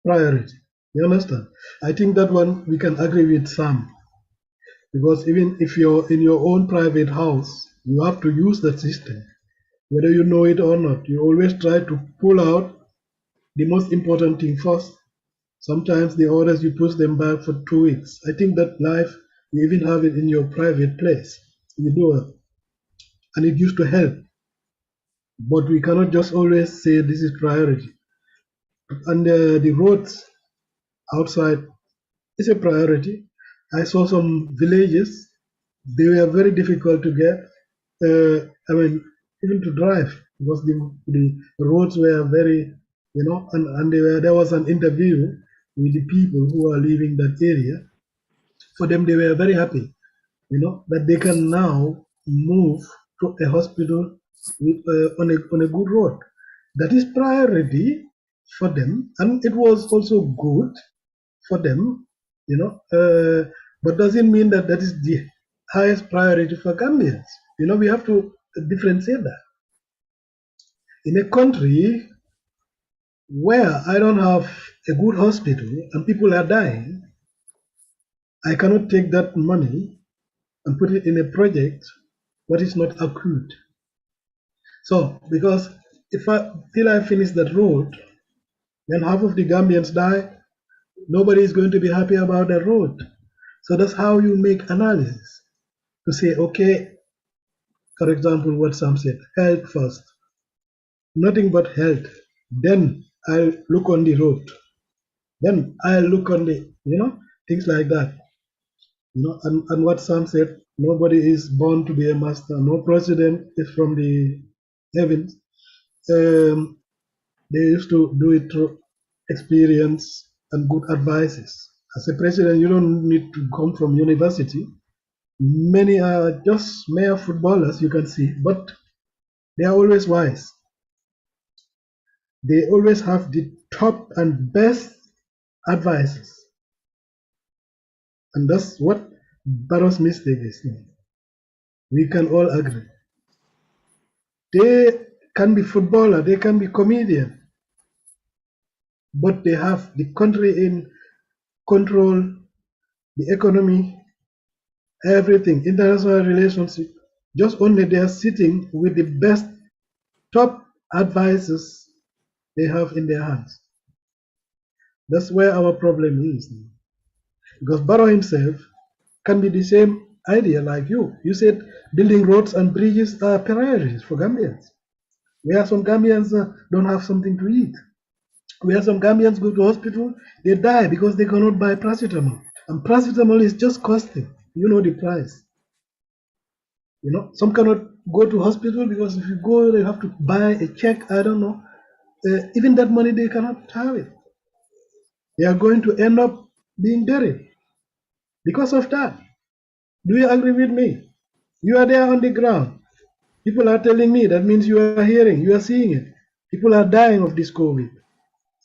priority. You understand? I think that one we can agree with Sam, because even if you're in your own private house, you have to use that system. Whether you know it or not, you always try to pull out the most important thing first. Sometimes the others you push them back for 2 weeks. I think that life, you even have it in your private place. You do it. And it used to help. But we cannot just always say this is priority. And the roads outside is a priority. I saw some villages, they were very difficult to get. Even to drive, because the roads were very, and there was an interview with the people who are living that area. For them, they were very happy, that they can now move to a hospital on a good road. That is priority for them, and it was also good for them, but doesn't mean that that is the highest priority for Gambians. We have to differentiate that. In a country where I don't have a good hospital and people are dying, I cannot take that money and put it in a project what is not accrued. So, because till I finish that road, then half of the Gambians die, nobody is going to be happy about the road. So that's how you make analysis to say, okay, for example, what Sam said, health first, nothing but health. Then I'll look on the road. Then I'll look on the, things like that. And what Sam said, nobody is born to be a master. No president is from the heavens. They used to do it through experience, and good advices. As a president, you don't need to come from university. Many are just mere footballers, you can see, but they are always wise. They always have the top and best advices. And that's what Barrow's mistake is. We can all agree. They can be footballer, they can be comedian, but they have the country in control, the economy, everything, international relationship. Just only they are sitting with the best top advisors they have in their hands. That's where our problem is. Because Barrow himself can be the same idea like you. You said building roads and bridges are priorities for Gambians. Where some Gambians don't have something to eat. Where some Gambians go to hospital, they die because they cannot buy paracetamol. And paracetamol is just costing. You know the price. You know, some cannot go to hospital because if you go, they have to buy a check. I don't know. Even that money, they cannot have it. They are going to end up being buried because of that. Do you agree with me? You are there on the ground. People are telling me, that means you are hearing, you are seeing it. People are dying of this COVID,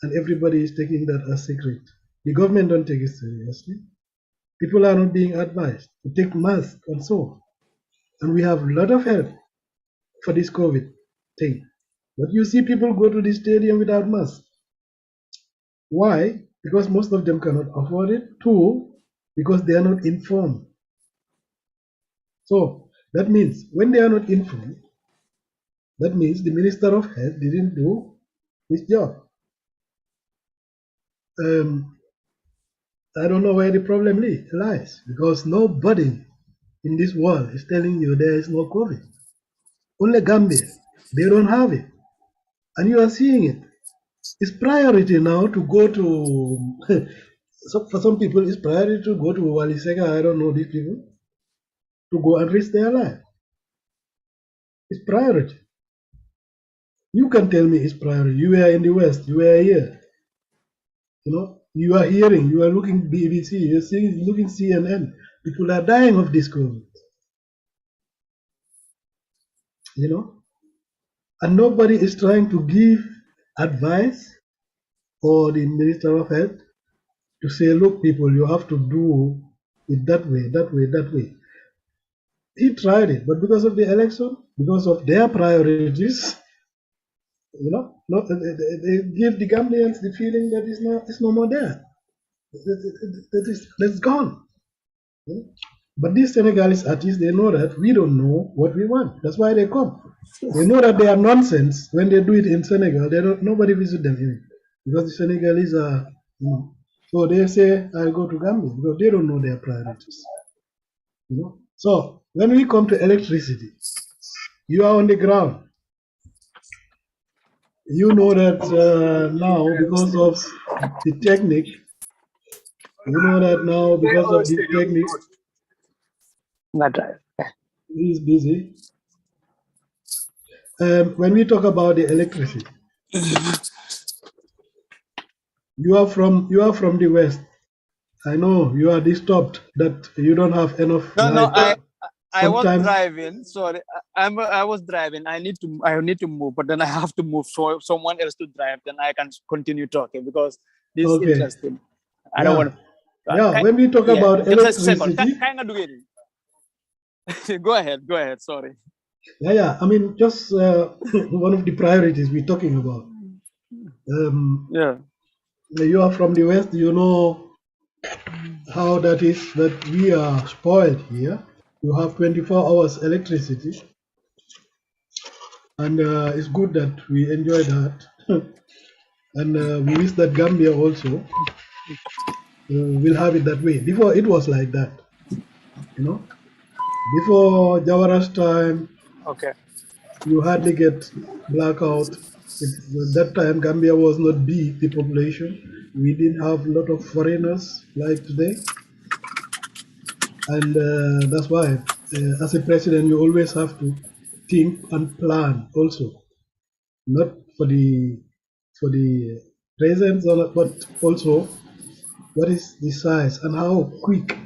and everybody is taking that as secret. The government don't take it seriously. People are not being advised to take masks and so. And we have a lot of help for this COVID thing. But you see people go to the stadium without masks. Why? Because most of them cannot afford it. Two, because they are not informed. So that means when they are not informed, that means the Minister of Health didn't do his job. I don't know where the problem lies, because nobody in this world is telling you there is no COVID. Only Gambia, they don't have it. And you are seeing it. It's priority now to go to, so for some people, it's priority to go to Walisega, I don't know these people, to go and risk their life. It's priority. You can tell me it's priority. You were in the West, you were here. You know, you are hearing, you are looking BBC, you're seeing, looking CNN. People are dying of this COVID. You know, and nobody is trying to give advice, or the Minister of Health to say, look, people, you have to do it that way, that way, that way. He tried it, but because of the election, because of their priorities, you know, they give the Gambians the feeling that it's no more there. That's gone. But these Senegalese artists, they know that we don't know what we want. That's why they come. They know that they are nonsense when they do it in Senegal. Nobody visit them in it, because the Senegalese are, you know. So they say, I'll go to Gambia, because they don't know their priorities. You know. So when we come to electricity, you are on the ground. You know that now, because of the technique, you know that now because of the technique, he's busy. When we talk about the electricity, you are from the West. I know you are disturbed that you don't have enough light. I was driving. Sorry, I was driving. I need to move, but then I have to move so someone else to drive. Then I can continue talking, because this is interesting. I don't want to. Yeah, when we talk about electricity, go ahead. Sorry. Yeah. I mean, just one of the priorities we're talking about. You are from the West. You know how that is, that we are spoiled here. You have 24 hours electricity, and it's good that we enjoy that. And we wish that Gambia also will have it that way. Before, it was like that, you know. Before Jawara's time, you hardly get blackout. At that time, Gambia was not big, the population. We didn't have a lot of foreigners like today. And that's why, as a president, you always have to think and plan also, not for the presence, but also what is the size and how quick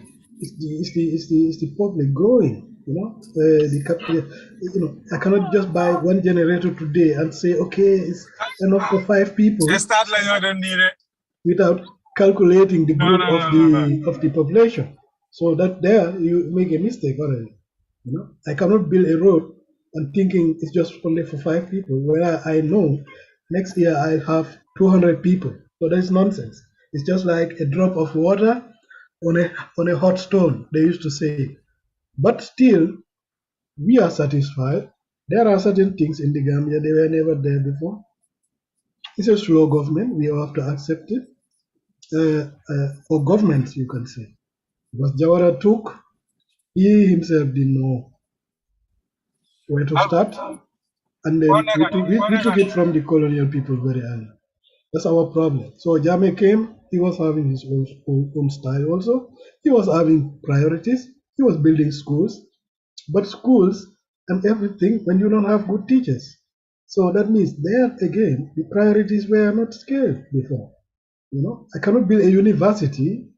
is the public growing? You know, you know, I cannot just buy one generator today and say, okay, it's enough for 5 people without calculating the group of the population. So that there you make a mistake already. You know, I cannot build a road and thinking it's just only for 5 people, where I know next year I'll have 200 people. So that's nonsense. It's just like a drop of water on a hot stone, they used to say. But still, we are satisfied. There are certain things in the Gambia they were never there before. It's a slow government. We have to accept it. Or governments, you can say. Because Jawara took, he himself didn't know where to start. And then we took it from the colonial people very early. That's our problem. So Jame came, he was having his own style also. He was having priorities. He was building schools. But schools and everything when you don't have good teachers. So that means there again, the priorities were not scaled before. You know, I cannot build a university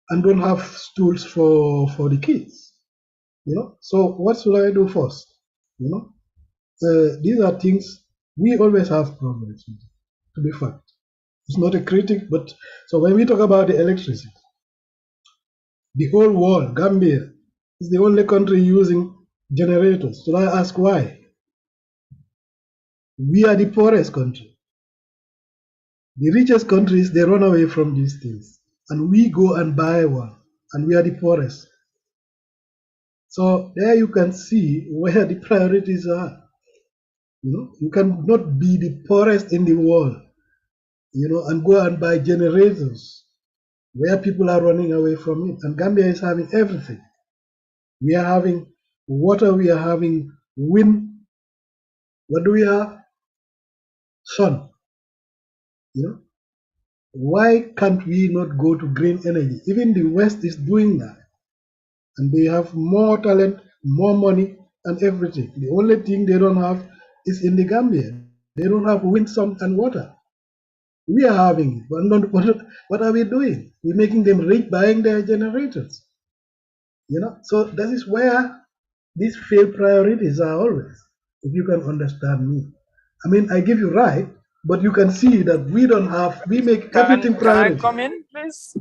and don't have stools for the kids. You know, so what should I do first? You know, these are things we always have problems with, to be fact. It's not a critic, but so when we talk about the electricity, the whole world, Gambia, is the only country using generators. So I ask why? We are the poorest country. The richest countries, they run away from these things. And we go and buy one. And we are the poorest. So there you can see where the priorities are. You know, you cannot be the poorest in the world, you know, and go and buy generators where people are running away from it. And Gambia is having everything. We are having water, we are having wind. What do we have? Sun. You know, why can't we not go to green energy? Even the West is doing that. And they have more talent, more money, and everything. The only thing they don't have is in the Gambia. They don't have wind, sun, and water. We are having it. But what are we doing? We're making them rich buying their generators. You know, so that is where these failed priorities are always, if you can understand me. I mean, I give you right, but you can see that we don't have, we make everything Can I priority. come in, please?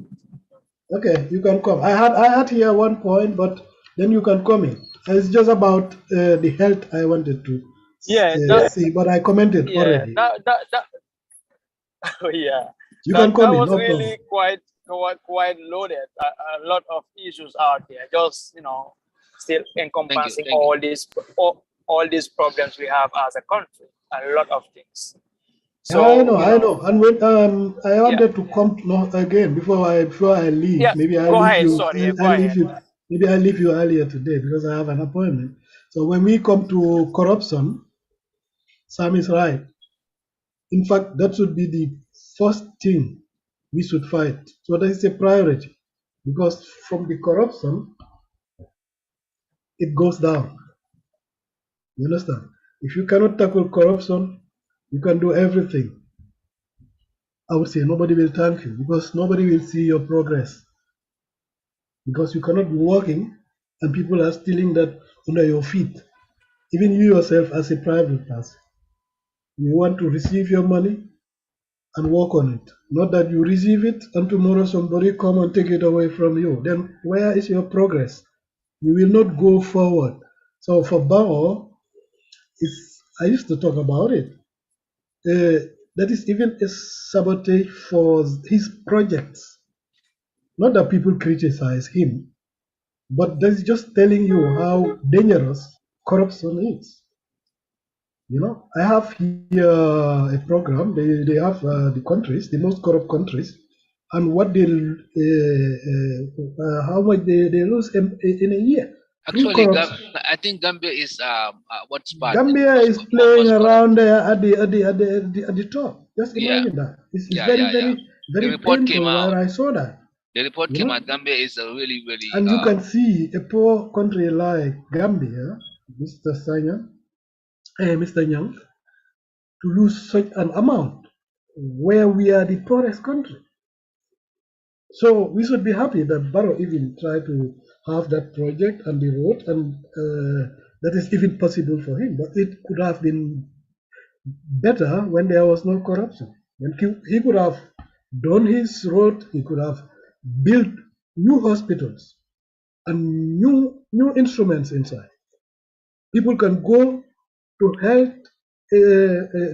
Okay, you can come. I had here one point, but then you can come in. It's just about the health I wanted to see, but I commented already. Yeah, You can that come in, was no really problem. quite loaded. A lot of issues out there. Just still encompassing Thank you. all these problems we have as a country. A lot of things. Yeah, I So know. And when I yeah, wanted to come again before I leave. yeah. Maybe I Go leave ahead. you. Sorry. Yeah, go I leave ahead. you. Maybe I leave you earlier today because I have an appointment. So when we come to corruption, Sam is right. In fact, that should be the first thing we should fight. So that is a priority because from the corruption, it goes down. You understand? If you cannot tackle corruption, you can do everything. I would say nobody will thank you because nobody will see your progress. Because you cannot be working and people are stealing that under your feet. Even you yourself as a private person, you want to receive your money and work on it. Not that you receive it and tomorrow somebody come and take it away from you. Then where is your progress? You will not go forward. So for Bao, I used to talk about it. That is even a sabotage for his projects. Not that people criticize him, but that's just telling you how dangerous corruption is. You know, I have here a program. They have the countries, the most corrupt countries, and what they how much they lose in a year through Actually, corruption. I think Gambia is what spot in Gambia is playing most corrupt. around there at the top. Just Yeah, imagine that. It's yeah, yeah, yeah. The very report came painful when out. I saw that. The report You came know, out. Gambia is a really and you can see a poor country like Gambia, Mr. Sanyan, Mr. Nyang, to lose such an amount. where we are the poorest country. So we should be happy that Barrow even tried to have that project and the road, and that is even possible for him. But it could have been better when there was no corruption. When he could have done his road, he could have built new hospitals and new instruments inside. People can go to health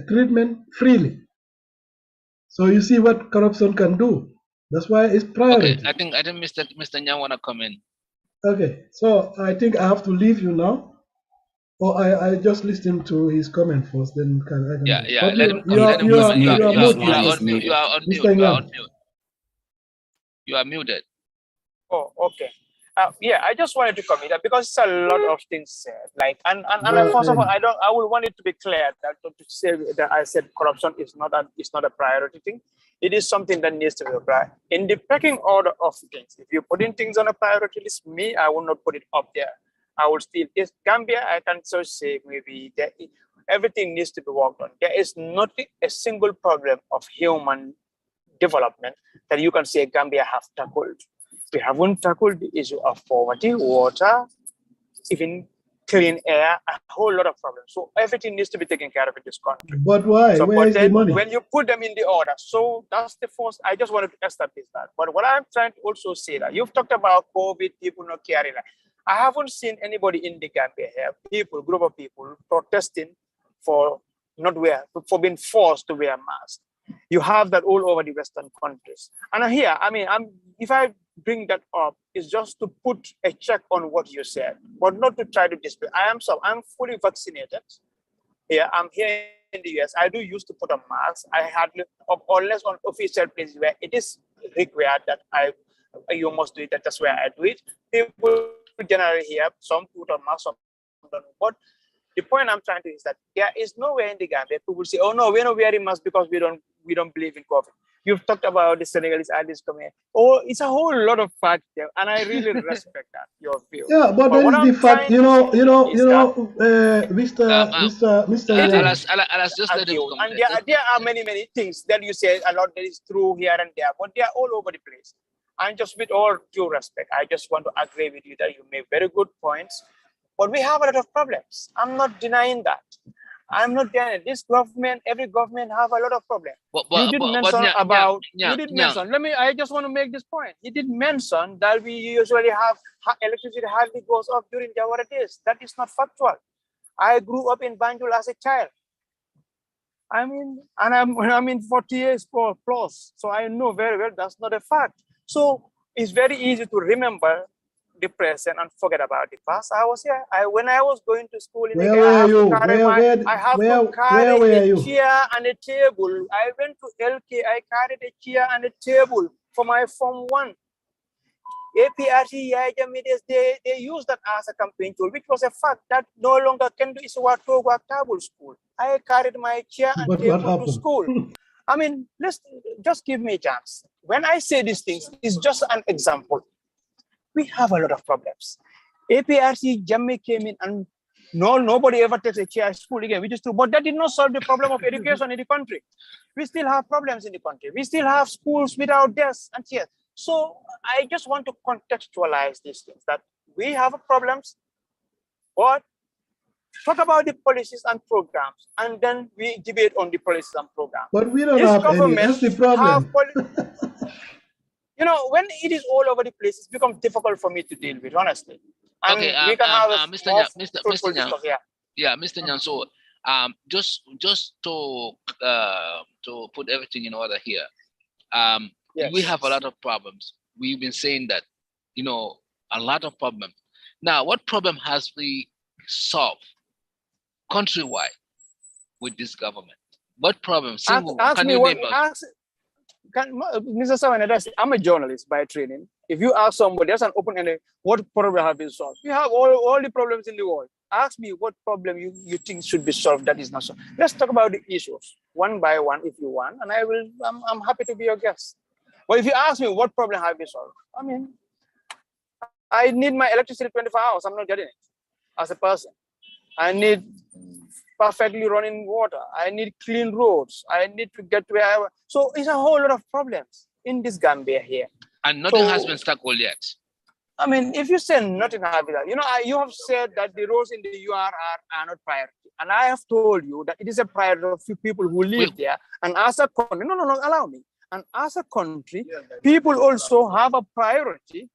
treatment freely. So you see what corruption can do. That's why it's priority. Okay, I think Mr. Nyang wanna come in. Okay, so I think I have to leave you now. Or I just listened to his comment first, then I can. Yeah. But Let him you let him are comment. You are muted. on mute. You are on mute. Mr. You are on Yang. mute. You are muted. Oh, okay. Yeah, I just wanted to comment that because it's a lot of things said. Like, and first of all, I will want it to be clear that to say that I said corruption is not a priority thing. It is something that needs to be applied in the pecking order of things. If you're putting things on a priority list, I will not put it up there. I will still. It's Gambia. I can so say maybe that everything needs to be worked on. There is not a single problem of human development that you can say Gambia have tackled. We haven't tackled the issue of poverty, water, even clean air, a whole lot of problems. So everything needs to be taken care of in this country. But why? So, Where is the money? when you put them in the order, so that's the first. I just wanted to establish that. But what I'm trying to also say that you've talked about COVID, people not caring. I haven't seen anybody in the Gambia here, group of people protesting for being forced to wear masks. You have that all over the Western countries. And here, if I bring that up, it's just to put a check on what you said, but not to try to display. I'm fully vaccinated. Here, I'm here in the US. I do used to put a mask. I had, unless on official places where it is required that you must do it, that's where I do it. People generally here, some put a mask, some don't. But the point I'm trying to is that there is nowhere in the Gambia people say, "Oh no, we're not wearing masks because we don't believe in COVID." You've talked about the Senegalese artists coming. Oh, it's a whole lot of facts there, and I really respect that your view. Yeah, but that is the fact. Mr. Alas, just let him come. And there are many things that you say a lot that is true here and there, but they are all over the place. And just with all due respect, I just want to agree with you that you make very good points. But we have a lot of problems. I'm not denying that. I'm not denying this government. Every government have a lot of problems. You did mention about. I just want to make this point. You did mention that we usually have electricity hardly goes off during Jawara days. That is not factual. I grew up in Banjul as a child. And I'm in 40 years plus, so I know very well that's not a fact. So it's very easy to remember the present and forget about the past. I was here. When I was going to school in I have to carry a chair and a table. I went to LK. I carried a chair and a table for my Form 1. APRC, they use that as a campaign tool, which was a fact that no longer can do is what table school. I carried my chair and table to school. Let's just give me a chance. When I say these things, it's just an example. We have a lot of problems. APRC, Jammeh came in and nobody ever takes a chair at school again, which is true. But that did not solve the problem of education in the country. We still have problems in the country. We still have schools without desks and chairs. So I just want to contextualize these things, that we have problems, but talk about the policies and programs, and then we debate on the policies and programs. But we don't have any. That's the problem. When it is all over the place, it's become difficult for me to deal with, honestly. And okay, we can have Mr. Nyang. Yeah, Mr. Nyang. So, just to put everything in order here. Yes. We have a lot of problems. We've been saying that, a lot of problems. Now, what problem has we solved countrywide with this government? What problem? Mr. Savan, I'm a journalist by training. If you ask somebody, there's an open-ended, what problem have been solved? We have all the problems in the world. Ask me what problem you think should be solved that is not solved. Let's talk about the issues one by one if you want, and I'm happy to be your guest. But if you ask me what problem have been solved, I need my electricity 24 hours. I'm not getting it as a person. I need perfectly running water. I need clean roads. I need to get where I want. So it's a whole lot of problems in this Gambia here. And nothing has So, been tackled yet. I mean, if you say nothing has been done, you have said that the roads in the URR are not priority. And I have told you that it is a priority of few people who live there. And as a country, no, allow me. And as a country, people also have a priority,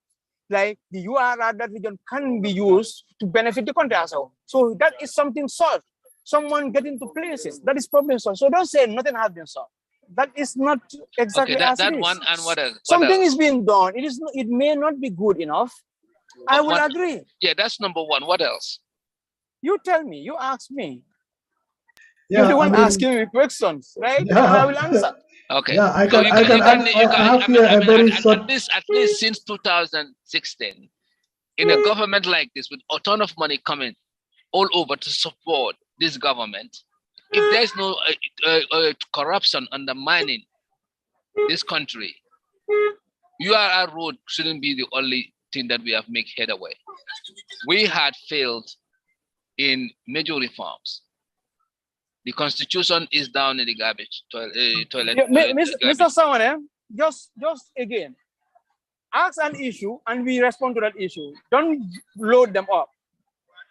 like the URR, that region can be used to benefit the country as well. So that is something solved. Someone get into places, that is problem solved. So don't say nothing has been solved. That is not exactly Okay, as that it is. one, and what else? Something is being done. It may not be good enough. I will agree. Yeah, that's number one. What else? You tell me. You ask me. Yeah, You're the one asking me questions, right? Yeah. And I will answer. Okay. Yeah, I So can. I can. I have here a very short. At least since 2016, in a government like this, with a ton of money coming all over to support this government, if there's no corruption undermining this country, URR road shouldn't be the only thing that we have made headway. We had failed in major reforms. The constitution is down in the garbage toilet. Mr. Sawane, just again, ask an issue and we respond to that issue. Don't load them up.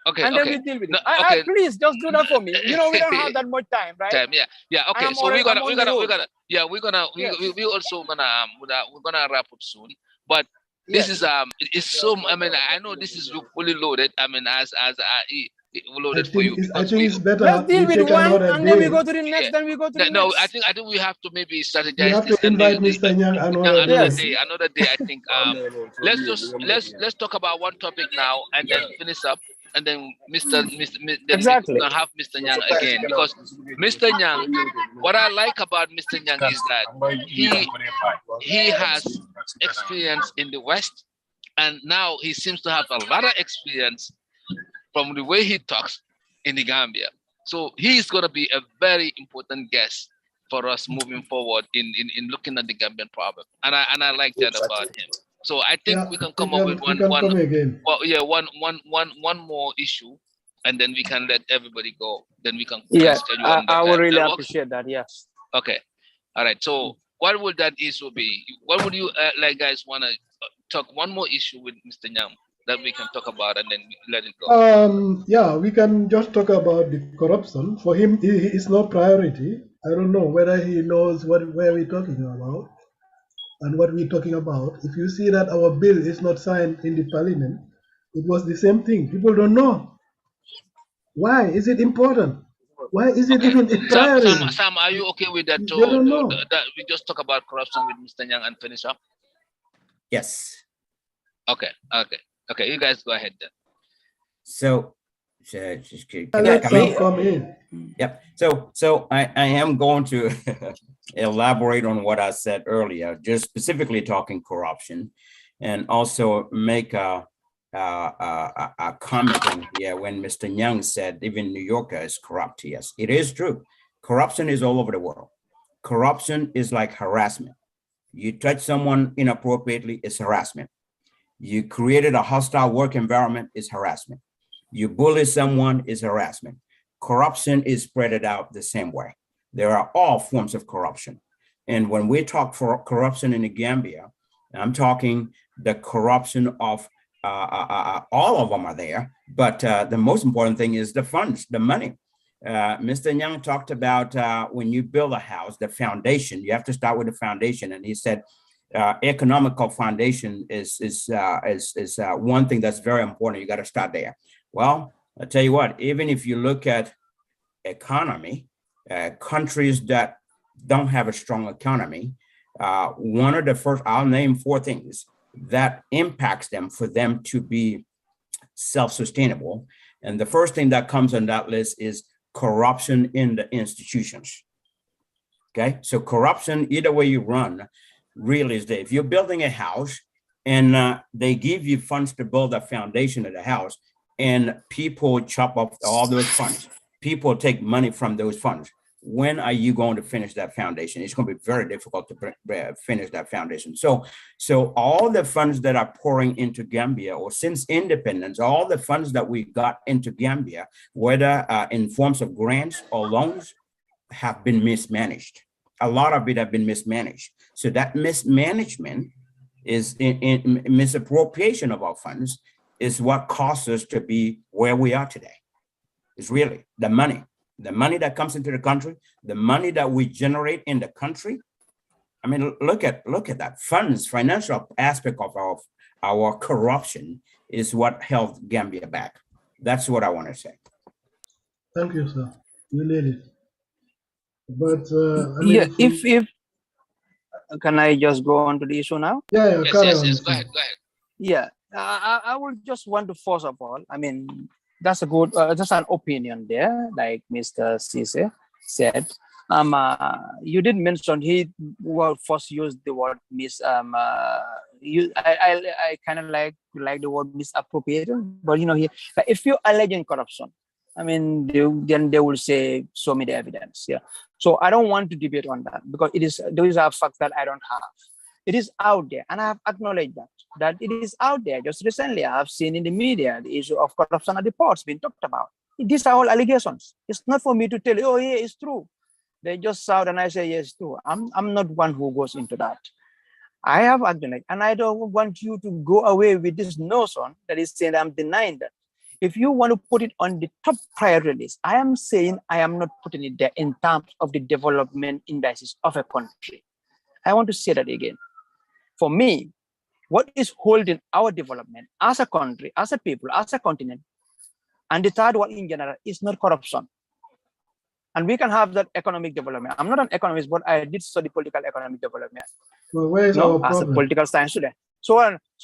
Okay, and then we deal with it. Please just do that for me. We don't have that much time, right? Yeah. Okay. So we're gonna wrap up soon. But this is it's so. I mean, I know this is fully loaded. I mean, as loaded for you. I think it's better. Let's deal with one, and then we go to the next. Yeah. Then we go to the next. No, I think we have to maybe strategize. We have to invite Mr. Nyang another day. I think. Let's talk about one topic now and then finish up. And then exactly. We're gonna have Mr. Nyang again, because Mr. Nyang, what I like about Mr. Nyang is that he has experience in the West, and now he seems to have a lot of experience from the way he talks in the Gambia. So he's gonna be a very important guest for us moving forward in looking at the Gambian problem, and I like that about him. So I think we can come up with one more issue, and then we can let everybody go. Then we can I would really appreciate that. Yes. Okay. All right. So what would that issue be? What would you guys want to talk one more issue with Mr. Nyang that we can talk about, and then let it go? Yeah, we can just talk about the corruption. For him, it is no priority. I don't know whether he knows where we're talking about. And what we're talking about, if you see that our bill is not signed in the parliament, it was the same thing. People don't know. Why is it important? Why is it even a priority? Sam, are you okay with that? They don't know. That we just talk about corruption with Mr. Nyang and finish up? Yes. Okay. You guys go ahead then. So, come in. Yep. So I am going to elaborate on what I said earlier, just specifically talking corruption, and also make a comment on here when Mr. Nyang said even New Yorker is corrupt. Yes, it is true. Corruption is all over the world. Corruption is like harassment. You touch someone inappropriately, it's harassment. You created a hostile work environment, it's harassment. You bully someone, is harassment. Corruption is spread out the same way. There are all forms of corruption. And when we talk for corruption in the Gambia, I'm talking the corruption of all of them are there. But the most important thing is the funds, the money. Mr. Nyang talked about when you build a house, the foundation, you have to start with the foundation. And he said, economical foundation is one thing that's very important. You got to start there. Well, I'll tell you what, even if you look at economy, countries that don't have a strong economy, one of the first, I'll name 4 things that impacts them for them to be self-sustainable. And the first thing that comes on that list is corruption in the institutions. Okay, so corruption, either way you run, really is there. If you're building a house and they give you funds to build a foundation of the house, and people chop off all those funds, people take money from those funds, when are you going to finish that foundation? It's going to be very difficult to finish that foundation. So all the funds that are pouring into Gambia, or since independence, all the funds that we got into Gambia, whether in forms of grants or loans, have been mismanaged. A lot of it have been mismanaged. So that mismanagement is in misappropriation of our funds is what caused us to be where we are today. It's really the money that comes into the country, the money that we generate in the country. I mean, look at that. Funds, financial aspect of our corruption is what held Gambia back. That's what I want to say. Thank you, sir. You nailed it. But I Yeah, mean, if can I just go on to the issue now? yeah, carry on. Yes. Go ahead. Yeah, I would just want to, first of all, I mean, that's a good, just an opinion there, like Mr. Cisse said. You did mention he first used the word I kind of like the word misappropriation, but like if you're alleging corruption, I mean, then they will say, show me the evidence. Yeah. So I don't want to debate on that because those are facts that I don't have. It is out there, and I have acknowledged that it is out there. Just recently, I have seen in the media the issue of corruption at the ports being talked about. These are all allegations. It's not for me to tell you, oh yeah, it's true. They just shout and I say, yes, it's true. I'm not one who goes into that. I have acknowledged, and I don't want you to go away with this notion that is saying I'm denying that. If you want to put it on the top priority list, I am saying I am not putting it there in terms of the development indices of a country. I want to say that again. For me, what is holding our development as a country, as a people, as a continent, and the third one in general is not corruption. And we can have that economic development. I'm not an economist, but I did study political economic development. Well, where is our as a problem? political science student. So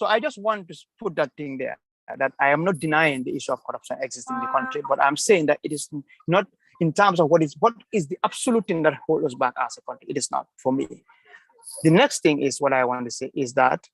I just want to put that thing there, that I am not denying the issue of corruption existing in the country, but I'm saying that it is not in terms of what is the absolute thing that holds us back as a country. It is not for me. The next thing is what I want to say is that,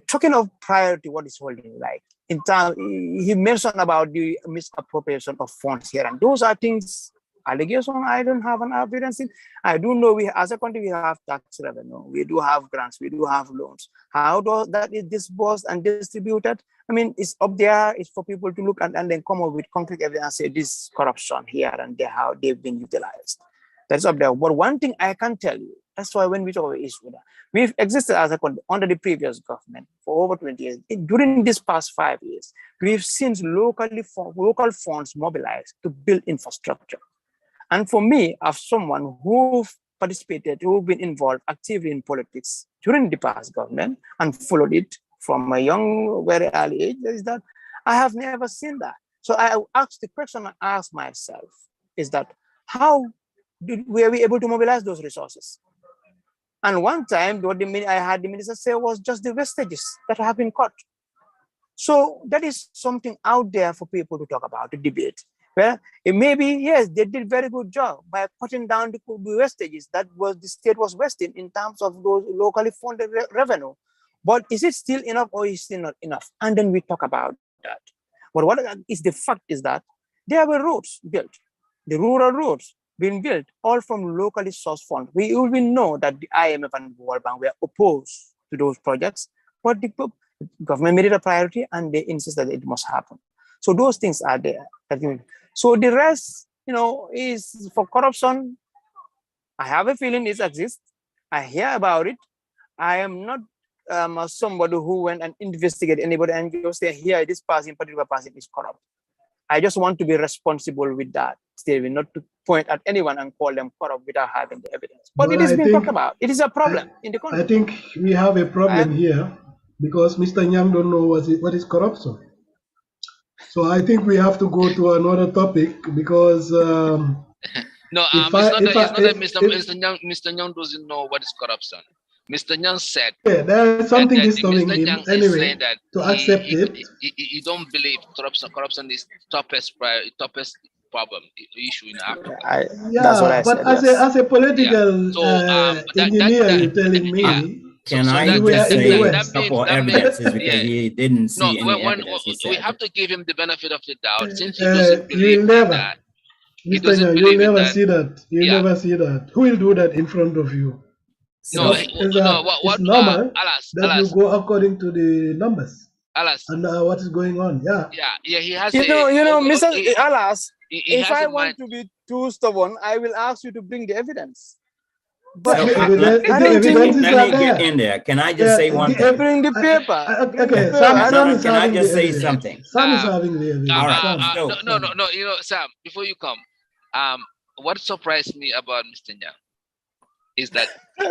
talking of priority, what is holding, like in time, he mentioned about the misappropriation of funds here, and those are things, allegations I don't have an evidence in. I do know we, as a country, we have tax revenue, we do have grants, we do have loans. How does that is disbursed and distributed? I mean, it's up there, it's for people to look at and then come up with concrete evidence, say this corruption here and there, how they've been utilized. That's up there. But one thing I can tell you, that's why when we talk about issue, we've existed as a country under the previous government for over 20 years. During these past 5 years, we've seen local funds mobilized to build infrastructure. And for me, as someone who participated, who've been involved actively in politics during the past government and followed it from a young, very early age, is that I have never seen that. So I asked the question I asked myself is that how were we able to mobilize those resources? And one time, what I had the minister say was just the wastages that have been cut. So that is something out there for people to talk about, to debate. Well, it may be, yes, they did very good job by cutting down the wastages that was the state was wasting in terms of those locally funded revenue. But is it still enough or is it still not enough? And then we talk about that. But what is the fact is that there were roads built, the rural roads being built, all from locally sourced funds. We even know that the IMF and World Bank were opposed to those projects, but the government made it a priority and they insisted that it must happen. So those things are there. So the rest, is for corruption. I have a feeling it exists. I hear about it. I am not somebody who went and investigated anybody and just say, here, this person, particular person is corrupt. I just want to be responsible with that, Stephen, not to point at anyone and call them corrupt without having the evidence. But it is being talked about. It is a problem in the country. I think we have a problem here because Mr. Nyang don't know what is corruption. So I think we have to go to another topic because no, Mr. Nyang doesn't know what is corruption. Mr. Nyang said, there's something disturbing him anyway that to accept it. He don't believe corruption is toughest problem issue in Africa. That's what I but said, as a political engineer, you're telling me. Can I just say a couple evidences because he didn't see any evidence. We have to give him the benefit of the doubt since he doesn't believe in that. He Mr. doesn't Yang, you'll believe in never that. see that. You'll Yeah. never see that. Who will do that in front of you? No, Because So it's normal that you Alas, go according to the numbers Alas. and what is going on. Yeah. Yeah, he has Mr. Alas, he if has I in mind. want to be too stubborn, I will ask you to bring the evidence. But Yeah, so I the don't think evidences let are me get there. in there. Can I just Yeah, say one thing? bring the paper. Bring the okay, paper. I Sam don't. is Can I having the just say evidence. something? Sam is having the All evidence. right. Sam, So No. Sam, before you come, what surprised me about Mr. Young is that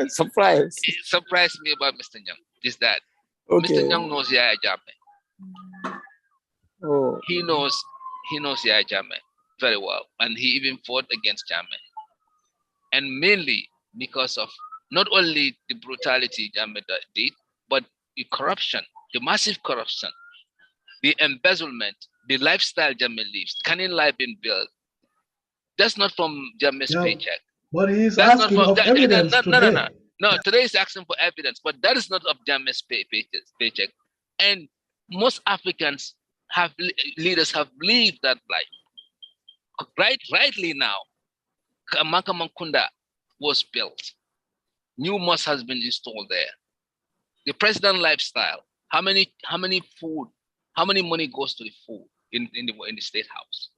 Surprise. it surprised me about Mr. Young is that Okay. Mr. Young knows Yaya Jammeh. Oh. He knows Yaya Jammeh very well, and he even fought against Jammeh, and mainly because of not only the brutality Jammeh did, but the corruption, the massive corruption, the embezzlement, the lifestyle Jammeh lives, canning life being built. That's not from Jammeh's yeah, paycheck. but he is That's not asking from of evidence today. No, today is asking for evidence, but that is not of Jammeh's paycheck. And most Africans leaders have lived that life. Rightly now, Makamakunda was built. New mosque has been installed there. The president lifestyle. How many money goes to the food in the state house?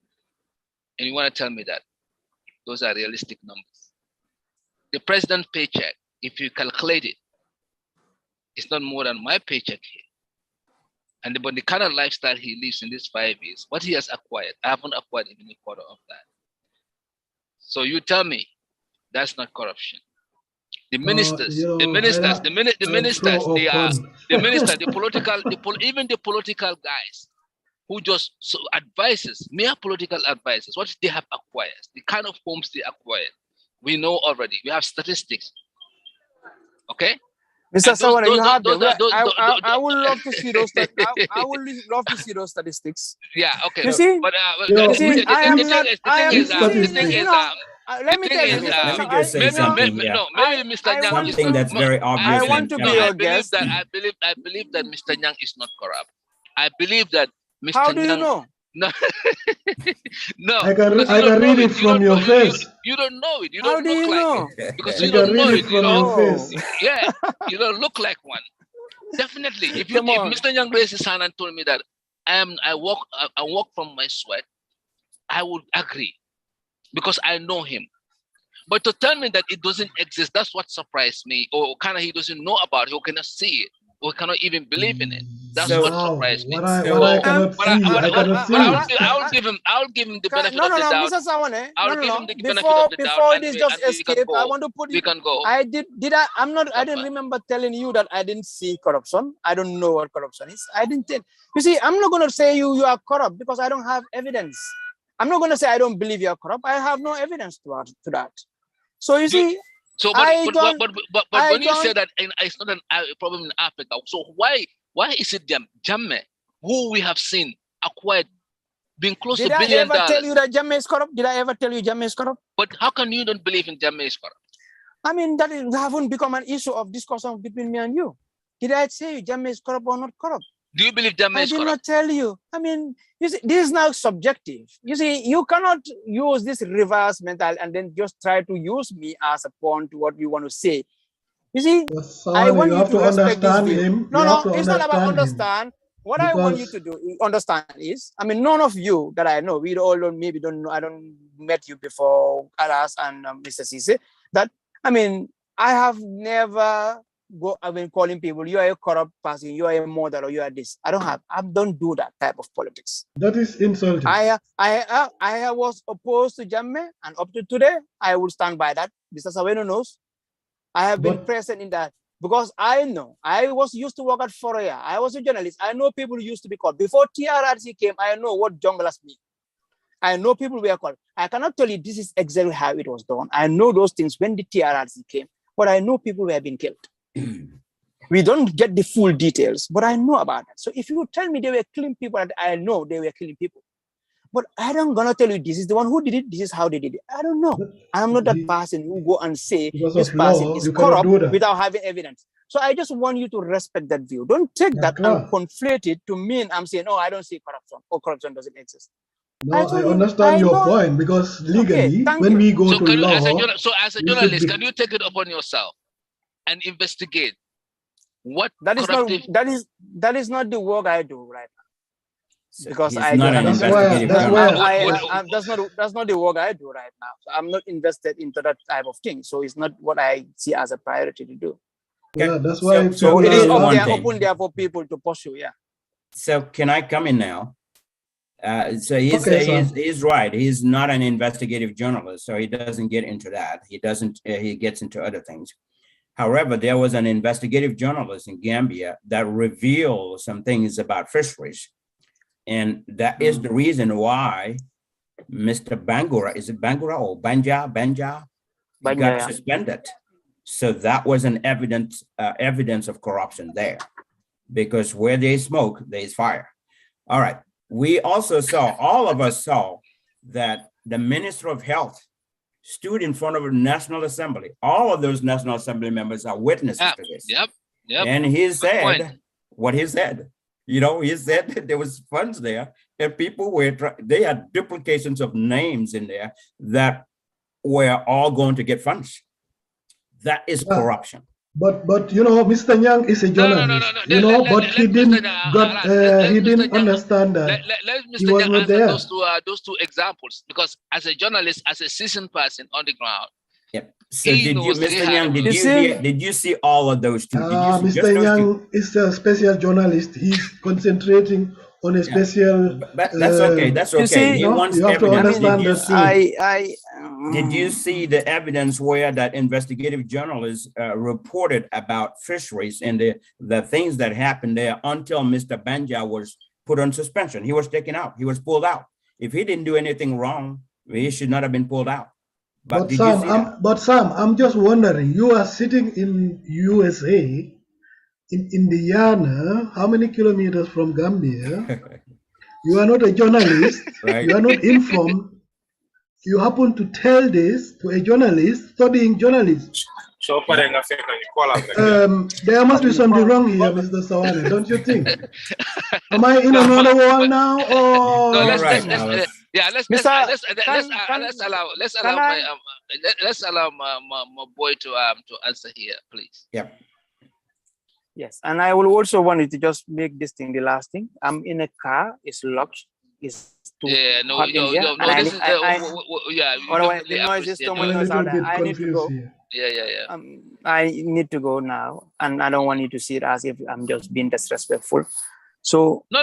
And you want to tell me that those are realistic numbers? The president's paycheck, if you calculate it, it's not more than my paycheck here. And but the kind of lifestyle he lives in these 5 years, what he has acquired, I haven't acquired even a quarter of that. So you tell me that's not corruption. The ministers, even the political guys who just advisors, mere political advisors, what they have acquired, the kind of homes they acquired, we know already. We have statistics. Okay? Mr. Sawana, you have them. I would love to see those. I would love to see those statistics. Yeah. Okay. You see, but you see, I am not. I am. Let me tell you. let me just say something. No, maybe Mr. Nyang is something that's very obvious. I want to be your guest. I believe that Mr. Nyang is not corrupt. I believe that Mr. How do you Nyang, know? No, no. I can read it from your face. You don't know it. You How don't do look you like know? it because I you can don't know read it. it from your face. Yeah, you don't look like one. Definitely. If Mr. Young raised his hand and told me that I walk from my sweat, I would agree because I know him. But to tell me that it doesn't exist, that's what surprised me. Or kind of he doesn't know about it, or cannot see it, or cannot even believe in it. That's what surprised me. What I cannot see, I cannot see. I'll give him the benefit of the doubt. Mr. Sawane. I'll give him the benefit of the doubt. Before this just escaped, I want to put it. We can go. I didn't remember telling you that I didn't see corruption. I don't know what corruption is. I didn't tell. You see, I'm not going to say you are corrupt because I don't have evidence. I'm not going to say I don't believe you are corrupt. I have no evidence to that. So you see. So, but when you say that it's not a problem in Africa, so why is it Jammeh, who we have seen acquired, being close to $1 billion? Did I ever tell you that Jammeh is corrupt? Did I ever tell you Jammeh is corrupt? But how come you don't believe in Jammeh is corrupt? I mean, that haven't become an issue of discussion between me and you. Did I say you Jammeh is corrupt or not corrupt? Do you believe Jammeh is corrupt? I did not tell you. I mean, you see, this is now subjective. You see, you cannot use this reverse mental and then just try to use me as a pawn to what you want to say. You see, I want you to understand him. No, it's not about understand. What I want you to do, understand is, I mean, none of you that I know, we all don't know, I don't met you before, Alas and Mr. Cisse, that, I mean, I have never I've been calling people, you are a corrupt person, you are a murderer, or you are this. I don't do that type of politics. That is insulting. I was opposed to Jammeh, and up to today, I will stand by that. Mr. Saweno knows. I have been present in that because I know. I was used to work at Foria. I was a journalist. I know people who used to be called. Before TRRC came, I know what junglers mean. I know people were called. I cannot tell you this is exactly how it was done. I know those things when the TRRC came, but I know people were being killed. We don't get the full details, but I know about it. So if you tell me they were killing people, I know they were killing people. But I don't gonna tell you this is the one who did it, this is how they did it. I don't know. I'm not that person who go and say this person is corrupt without having evidence. So I just want you to respect that view. Don't take that and conflate it to mean I'm saying, oh, I don't see corruption or corruption doesn't exist. No, I told him, understand I your know. point because Okay, legally, thank when you. we go So to can you, law, as a we should journalist, be. can you take it upon yourself and investigate what That is not corruptive? that is not the work I do right now. So Because he's I not just an That's why. investigative That's why. journalist. that's not the work I do right now. So I'm not invested into that type of thing. So it's not what I see as a priority to do. Yeah, Okay, that's why So people it is are one asking. open there for people to pursue. Yeah. So can I come in now? So Okay, Sam. he's right. He's not an investigative journalist, so he doesn't get into that. He doesn't. He gets into other things. However, there was an investigative journalist in Gambia that revealed some things about fisheries, and that is the reason why Mr. Bangura, is it Bangura or Banja, he got Yeah. suspended. So that was an evidence of corruption there, because where there's smoke, there's fire. All right. We also saw, all of us saw, that the Minister of Health stood in front of a National Assembly. All of those National Assembly members are witnesses to this. Yep. And he point. said what he said. You know, he said that there was funds there and people were, they had duplications of names in there that were all going to get funds. That is Yeah. corruption. But you know, Mr. Young is a journalist. No. You know, but he didn't Let he Mr. didn't Young, understand that let he Mr. was Young not answer there. those two examples, because as a journalist, as a seasoned person on the ground, Yep. So did you, Mr. Young, did you see all of those two? Did you see Mr. just those Young two? is a special journalist. He's concentrating on a special. But that's okay. That's okay. see, He No, wants you have to evidence. understand that too. Did you see the evidence where that investigative journalist reported about fisheries and the things that happened there until Mr. Banja was put on suspension? He was taken out. He was pulled out. If he didn't do anything wrong, he should not have been pulled out. But did you see that? Sam, I'm just wondering. You are sitting in USA, in Indiana. How many kilometers from Gambia? You are not a journalist. Right. You are not informed. You happen to tell this to a journalist studying journalism. So there must be something wrong here, Mr. Sawane, don't you think? Am I in another world now? Or no, let's allow my boy to answer here, please. Yep. Yes, and I will also want you to just make this thing the last thing. I'm in a car, it's locked, it's too hot in here. Otherwise the noise is too much. I need to go. Yeah. I need to go now, and I don't want you to see it as if I'm just being disrespectful. So no.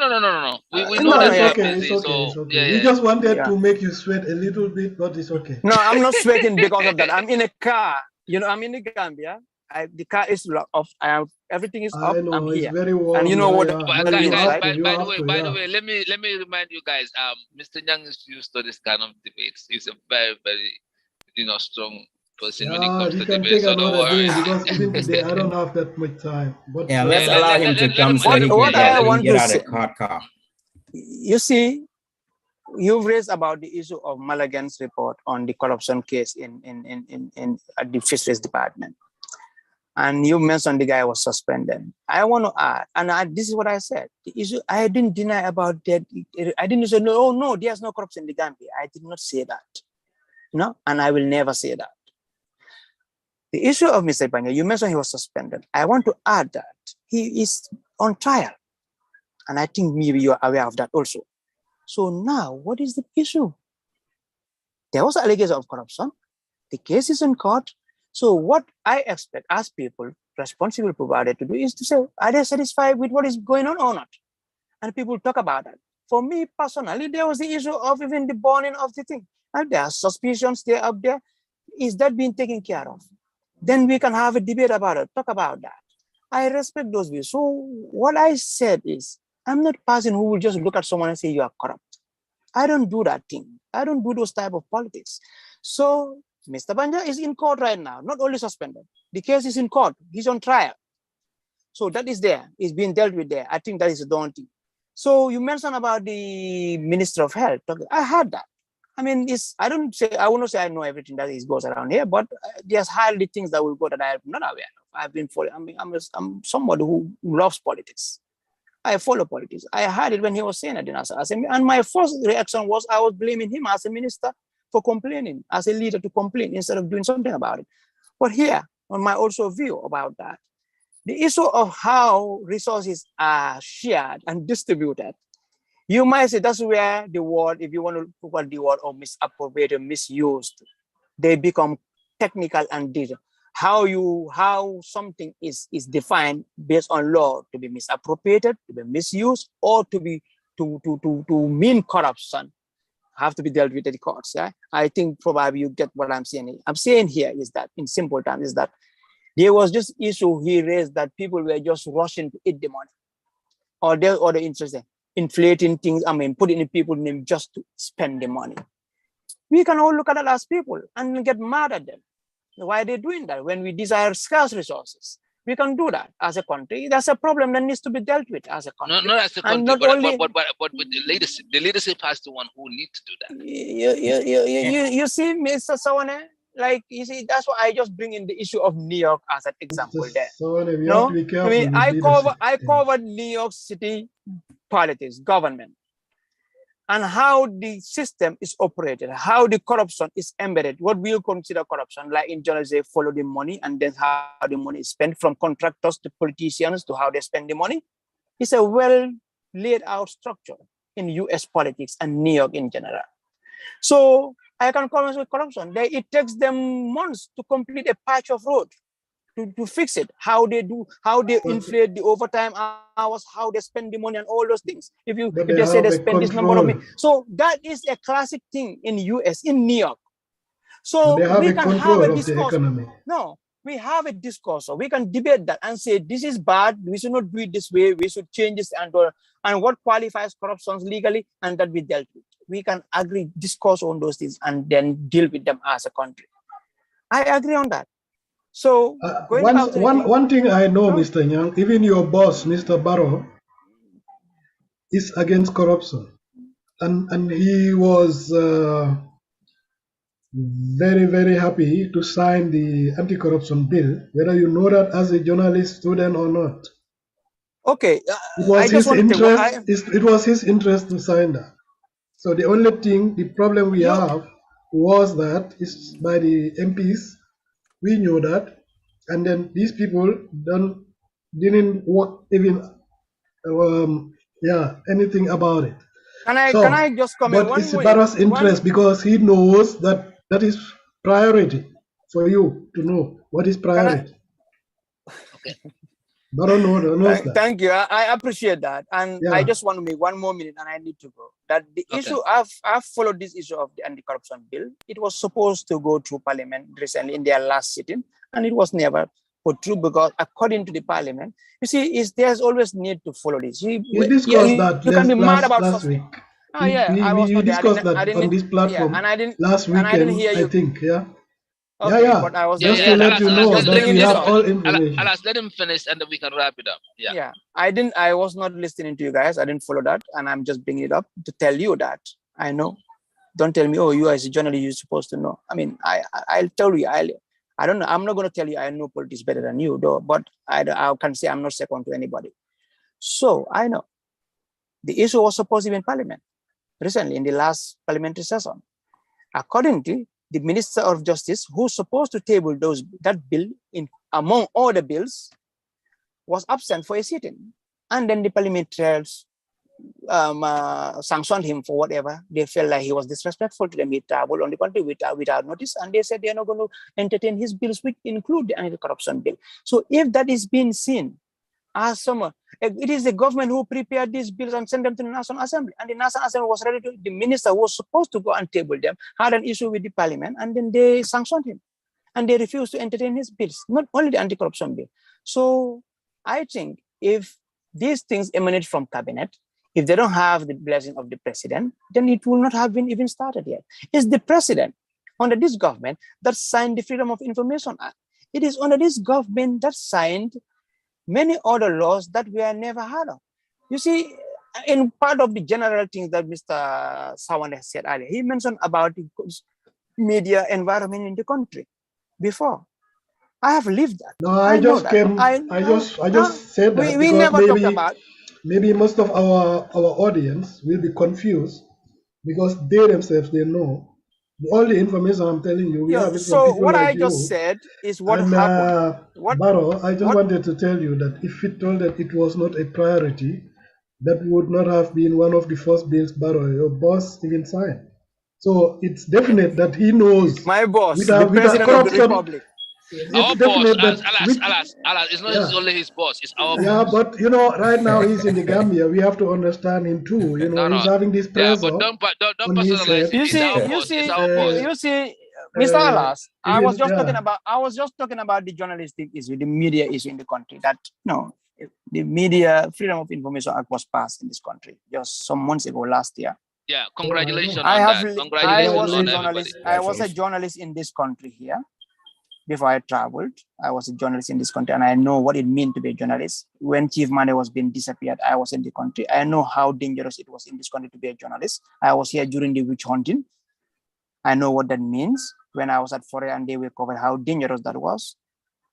We no, know that it's okay. busy, It's okay. so, It's okay. We just wanted to make you sweat a little bit, but it's okay. No, I'm not sweating because of that. I'm in a car. You know, I'm in the Gambia. The car is locked off. Everything is up. I know, I'm it's here. very warm. And you know what? By the way, let me remind you guys. Mr. Young is used to this kind of debates. He's a very, very, strong person when it comes to debates. So don't worry. Because even today I don't have that much time. But let's allow him to come so he can get out of the hot car. You see, you've raised about the issue of Malagan's report on the corruption case in at the Fisheries Department. And you mentioned the guy was suspended. I want to add, and this is what I said. The issue, I didn't deny about that. I didn't say, no, there's no corruption in the Gambia. I did not say that. And I will never say that. The issue of Mr. Banya, you mentioned he was suspended. I want to add that he is on trial. And I think maybe you are aware of that also. So now, what is the issue? There was an allegation of corruption. The case is in court. So what I expect as people, responsible provider to do is to say, are they satisfied with what is going on or not? And people talk about that. For me personally, there was the issue of even the burning of the thing. And there are suspicions there up there. Is that being taken care of? Then we can have a debate about it, talk about that. I respect those views. So what I said is, I'm not a person who will just look at someone and say you are corrupt. I don't do that thing. I don't do those type of politics. So Mr. Banja is in court right now, not only suspended. The case is in court. He's on trial. So that is there. It's being dealt with there. I think that is daunting. So you mentioned about the Minister of Health. I heard that. I mean, I wouldn't say I know everything that goes around here, but there's hardly things that will go that I'm not aware of. I've been following. I'm somebody who loves politics. I follow politics. I heard it when he was saying it in National Assembly. And my first reaction was I was blaming him as a minister for complaining, as a leader to complain instead of doing something about it. But here, on my also view about that, the issue of how resources are shared and distributed, you might say that's where the word, if you want to look at the word of misappropriated, misused, they become technical and detailed. How something is defined based on law to be misappropriated, to be misused, or to be to mean corruption have to be dealt with at the courts. Yeah? I think probably you get what I'm saying. I'm saying here is that in simple terms is that there was this issue he raised that people were just rushing to eat the money, or there's other interest in inflating things. I mean, putting in people's name just to spend the money. We can all look at that as people and get mad at them. Why are they doing that when we desire scarce resources? We can do that as a country. That's a problem that needs to be dealt with as a country. Not as a country, not but, only, but with the leadership. The leadership has the one who needs to do that. You see, Mr. Sawane, like you see, that's why I just bring in the issue of New York as an example there. Sawane, we No, have to be careful. I mean, I covered New York City politics, government, and how the system is operated, how the corruption is embedded, what we'll consider corruption, like in journalism, they follow the money, and then how the money is spent, from contractors to politicians to how they spend the money. It's a well laid out structure in US politics and New York in general. So I can comment with corruption. It takes them months to complete a patch of road, to fix it, how they inflate the overtime hours, how they spend the money and all those things. If they say they spend this number of money. So that is a classic thing in US, in New York. So we can have a discourse. No, we have a discourse. So we can debate that and say, this is bad, we should not do it this way, we should change this, and what qualifies corruption legally, and that we dealt with. We can agree, discuss on those things, and then deal with them as a country. I agree on that. So one thing I know, Mr. Nyang, even your boss, Mr. Barrow, is against corruption, and he was very, very happy to sign the anti-corruption bill, whether you know that as a journalist, student, or not. Okay, it was his interest to sign that. So the only thing, the problem we have was that it's by the MPs. We knew that, and then these people didn't work even anything about it. Can I just comment? But it's Barrow's interest because he knows that is priority for you to know what is priority. Okay. Barrow knows that. Thank you. I appreciate that, and I just want to make 1 more minute, and I need to go. That the issue I've followed this issue of the anti-corruption bill. It was supposed to go through Parliament recently in their last sitting, and it was never put through because, according to the Parliament, you see, there's always need to follow this. We discussed that you can be mad about last week. We discussed that on this platform last weekend. I didn't hear you. I think, Okay, but I was just to let you know that we have all information. Alas, let him finish and then we can wrap it up. Yeah. I was not listening to you guys. I didn't follow that, and I'm just bringing it up to tell you that I know. Don't tell me, oh, you as a journalist, you're supposed to know. I mean, I'll tell you. I don't know. I'm not going to tell you I know politics better than you, though. But I can say I'm not second to anybody. So I know the issue was supposed to be in Parliament recently in the last parliamentary session. According to the Minister of Justice, who's supposed to table that bill in among all the bills, was absent for a sitting, and then the parliamentarians sanctioned him for whatever. They felt like he was disrespectful to them. He traveled on the country without notice, and they said they are not going to entertain his bills, which include the anti-corruption bill. So if that is being seen as someone, it is the government who prepared these bills and sent them to the National Assembly, and the National Assembly was ready to. The minister was supposed to go and table them, had an issue with the Parliament, and then they sanctioned him, and they refused to entertain his bills, not only the anti-corruption bill. So I think if these things emanate from cabinet, if they don't have the blessing of the president, then it will not have been even started yet. It's the president under this government that signed the Freedom of Information Act. It is under this government that signed many other laws that we have never heard of. You see, in part of the general things that Mr. Sawane said earlier, he mentioned about the media environment in the country before. I have lived that. No, I just said that. We never talked about. maybe most of our audience will be confused because they themselves they know. All the information I'm telling you, we Yeah. have it from So people what like I just you. said is what And happened. What Barrow, I just what wanted to tell you that if it told that it was not a priority, that would not have been one of the first bills Barrow, your boss, even signed. So it's definite that he knows my boss, the with a president of the corruption. republic. It's Our boss, definite that with Alas, it's not yeah. only his boss, it's our Yeah, boss. but right now he's in the Gambia. We have to understand him too. No, He's no. having this Yeah, pressure but don't on his personalize head. it. You It's see, our you boss. It's see, our boss. you see, Mr. Alas, I was just talking Yeah. about the journalistic issue, the media issue in the country. That the Media Freedom of Information Act was passed in this country just some months ago, last year. Yeah, Yeah, I know. congratulations I on have, that. I Congratulations was a on Congratulations. everybody. journalist. I was a journalist in this country here before I traveled. I was a journalist in this country, and I know what it means to be a journalist. When Chief Mane was being disappeared, I was in the country. I know how dangerous it was in this country to be a journalist. I was here during the witch hunting. I know what that means. When I was at Foray and they were covered, how dangerous that was.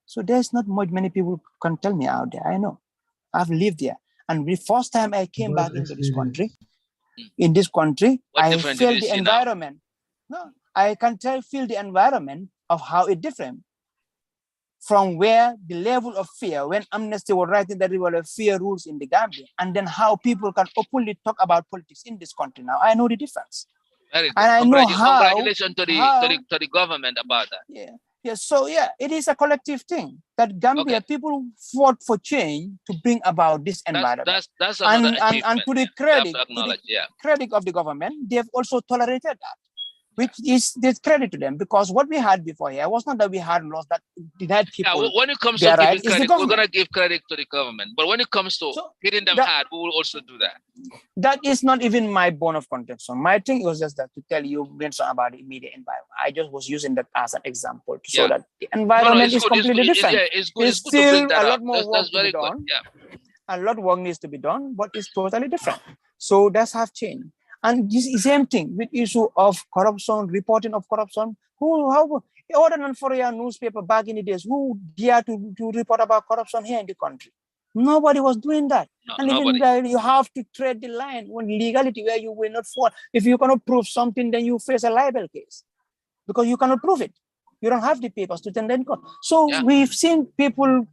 So there's not much many people can tell me out there. I know. I've lived there. And the first time I came back Vast into this country, experience. What I difference did felt you the see now? environment. No, I can feel the environment of how it different from where the level of fear, when Amnesty was writing that there were fear rules in the Gambia, and then how people can openly talk about politics in this country now. I know the difference. Very good. And I know Congratulations to how the government about that. yeah. So it is a collective thing that Gambia people fought for change to bring about this environment. That's another achievement. And to the credit of the government, they have also tolerated that, which is this credit to them, because what we had before here was not that we had laws that denied people when it comes to their giving rights. It's the credit, we're government. gonna give credit to the government. But when it comes to hitting them hard, we will also do that. That is not even my bone of contention. My thing was just that to tell you mention about the immediate environment. I just was using that as an example to show that the environment is completely different. It's good. There's It's good to bring still that a up. lot more work That's to be very good. done. Yeah. A lot of work needs to be done, but it's totally different. So that's have changed. And this is same thing with issue of corruption, reporting of corruption. How other than for your newspaper back in the days, who dare to report about corruption here in the country? Nobody was doing that. No, and even there, you have to tread the line on legality where you will not fall. If you cannot prove something, then you face a libel case because you cannot prove it. You don't have the papers to turn them court. So we've seen people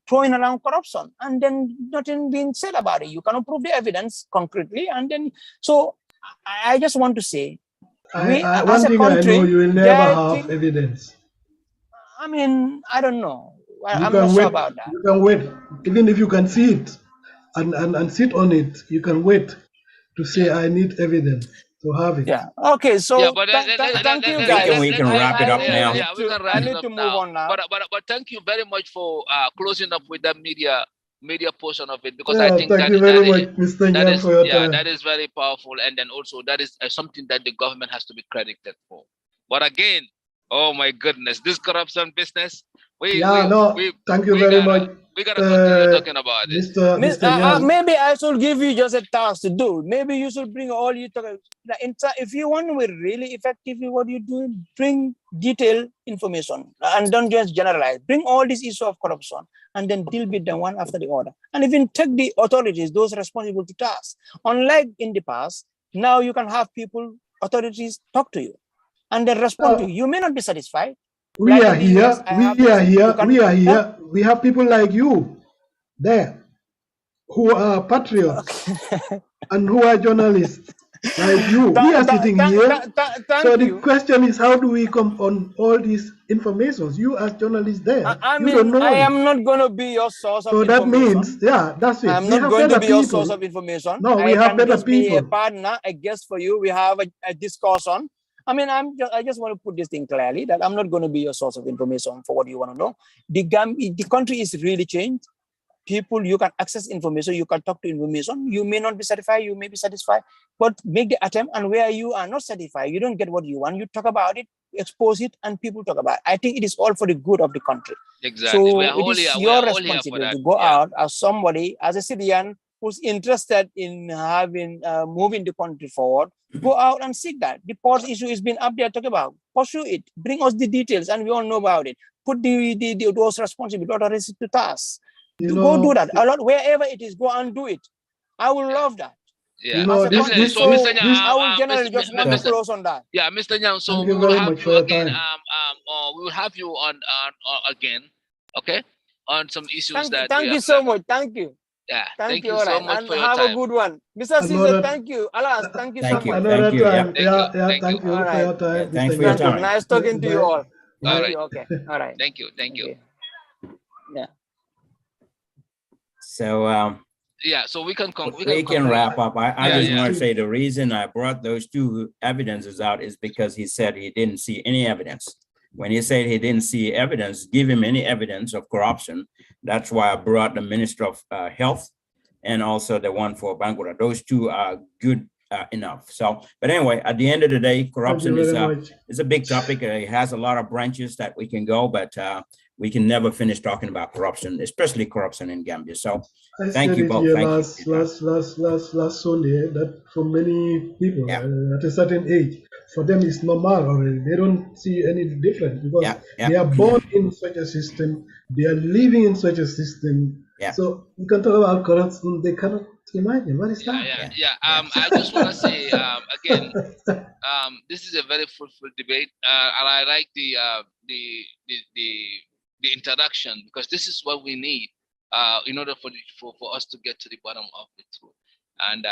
throwing around corruption and then nothing being said about it. You cannot prove the evidence concretely. And then, so I just want to say, One thing I know, you will never have evidence. I mean, I don't know. I'm not sure about that. You can wait. Even if you can see it and sit on it, you can wait to say, I need evidence to have it. Yeah. Okay. So thank you, guys. We can wrap it up now. Yeah, we can wrap it up now. But thank you very much for closing up with that media portion of it, because I think thank you very much, Mr. Nyan, for your time. That is very powerful, and then also that is something that the government has to be credited for. But again, oh my goodness, this corruption business. Thank you very much. We gotta continue talking about it. Mr. Maybe I should give you just a task to do. Maybe you should bring all you talk. If you want to be really effective in what you do, bring detailed information and don't just generalize. Bring all these issues of corruption and then deal with them one after the other. And even take the authorities, those responsible to task. Unlike in the past, now you can have authorities talk to you and then respond to you. You may not be satisfied. We are here. We have people like you there who are patriots and who are journalists like you. We are sitting here. So the question is, how do we come on all these informations? You as journalists there, you don't know. I am not going to be your source of information. So that means, that's it. I'm not going to be your source of information. No, we have better people. Be a partner, a guest for you. We have a discussion. I mean, I just want to put this thing clearly that I'm not going to be your source of information for what you want to know. The country is really changed. People, you can access information, you can talk to information. You may not be satisfied, you may be satisfied, but make the attempt. And where you are not satisfied, you don't get what you want, you talk about it, expose it, and people talk about it. I think it is all for the good of the country. Exactly. So it is your responsibility to go out as somebody, as a civilian who's interested in moving the country forward. Go out and seek that. The port issue is being up there, talk about. Pursue it. Bring us the details, and we all know about it. Put those responsible authorities to task. Go do that. A lot, wherever it is, go and do it. I would love that. Yeah, You know, As a this, definitely. this, country, So, this, Mr. so Nyang, this, I will generally just want to Mr. close on that. Yeah, Mr. Nyang. So thank we you will very have much you for your again. time. We will have you on again. Okay, on some issues that we Thank have. you so much. Thank you. Yeah, Thank you. you All so right. much And for your have a time. good one. Mr. Caesar, Another, thank you. Alas, thank you so Thank you. much. another Thank you. time. Yep. Yeah, Thank you. thank you All for right. your time, Yeah, Mr. thanks for your Thank you. Yang. time. Nice talking to you Bye. all. All Thank right. you. Okay. All right. Thank you. Thank you. Yeah. So Yeah, so we can we can wrap up. I Yeah, just yeah. want to say the reason I brought those two evidences out is because he said he didn't see any evidence. When he said he didn't see evidence, give him any evidence of corruption. That's why I brought the Minister of Health and also the one for Bangura. Those two are good enough. So, but anyway, at the end of the day, Thank corruption you is very much. a big topic. It has a lot of branches that we can go, but we can never finish talking about corruption, especially corruption in Gambia. So I thank said you it both. here Thank you. last Sunday that for many people Yeah. at a certain age, for them it's normal already. They don't see any difference because Yeah, yeah. they are born in such a system, they are living in such a system. Yeah. So you can talk about corruption, they cannot imagine what is that. Yeah. I just want to say again, this is a very fruitful debate, and I like the introduction, because this is what we need in order for us to get to the bottom of the truth, and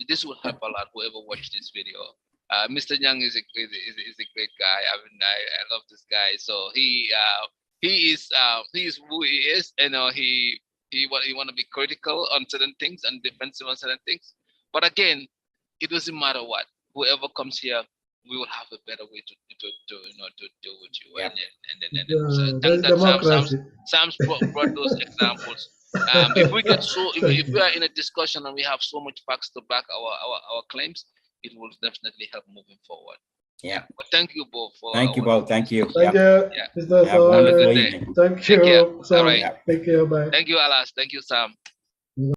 this will help a lot. Whoever watched this video, Mr. Young is a great guy. I mean, I love this guy. So he is who he is. You know, he want to be critical on certain things and defensive on certain things. But again, it doesn't matter what. Whoever comes here, we will have a better way to deal with you. Yeah. And then so That's thank that democracy. Sam's brought those examples. If we get if we you. are in a discussion and we have so much facts to back our claims, it will definitely help moving forward. Yeah. But thank you both for Thank you both. Thank you. Thank Yep. you, Yeah. Mr. Have a wonderful Sawade. evening. Thank Take care. you, Sam. All right. Yep. Take care. Bye. Thank you, Alas. Thank you, Sam.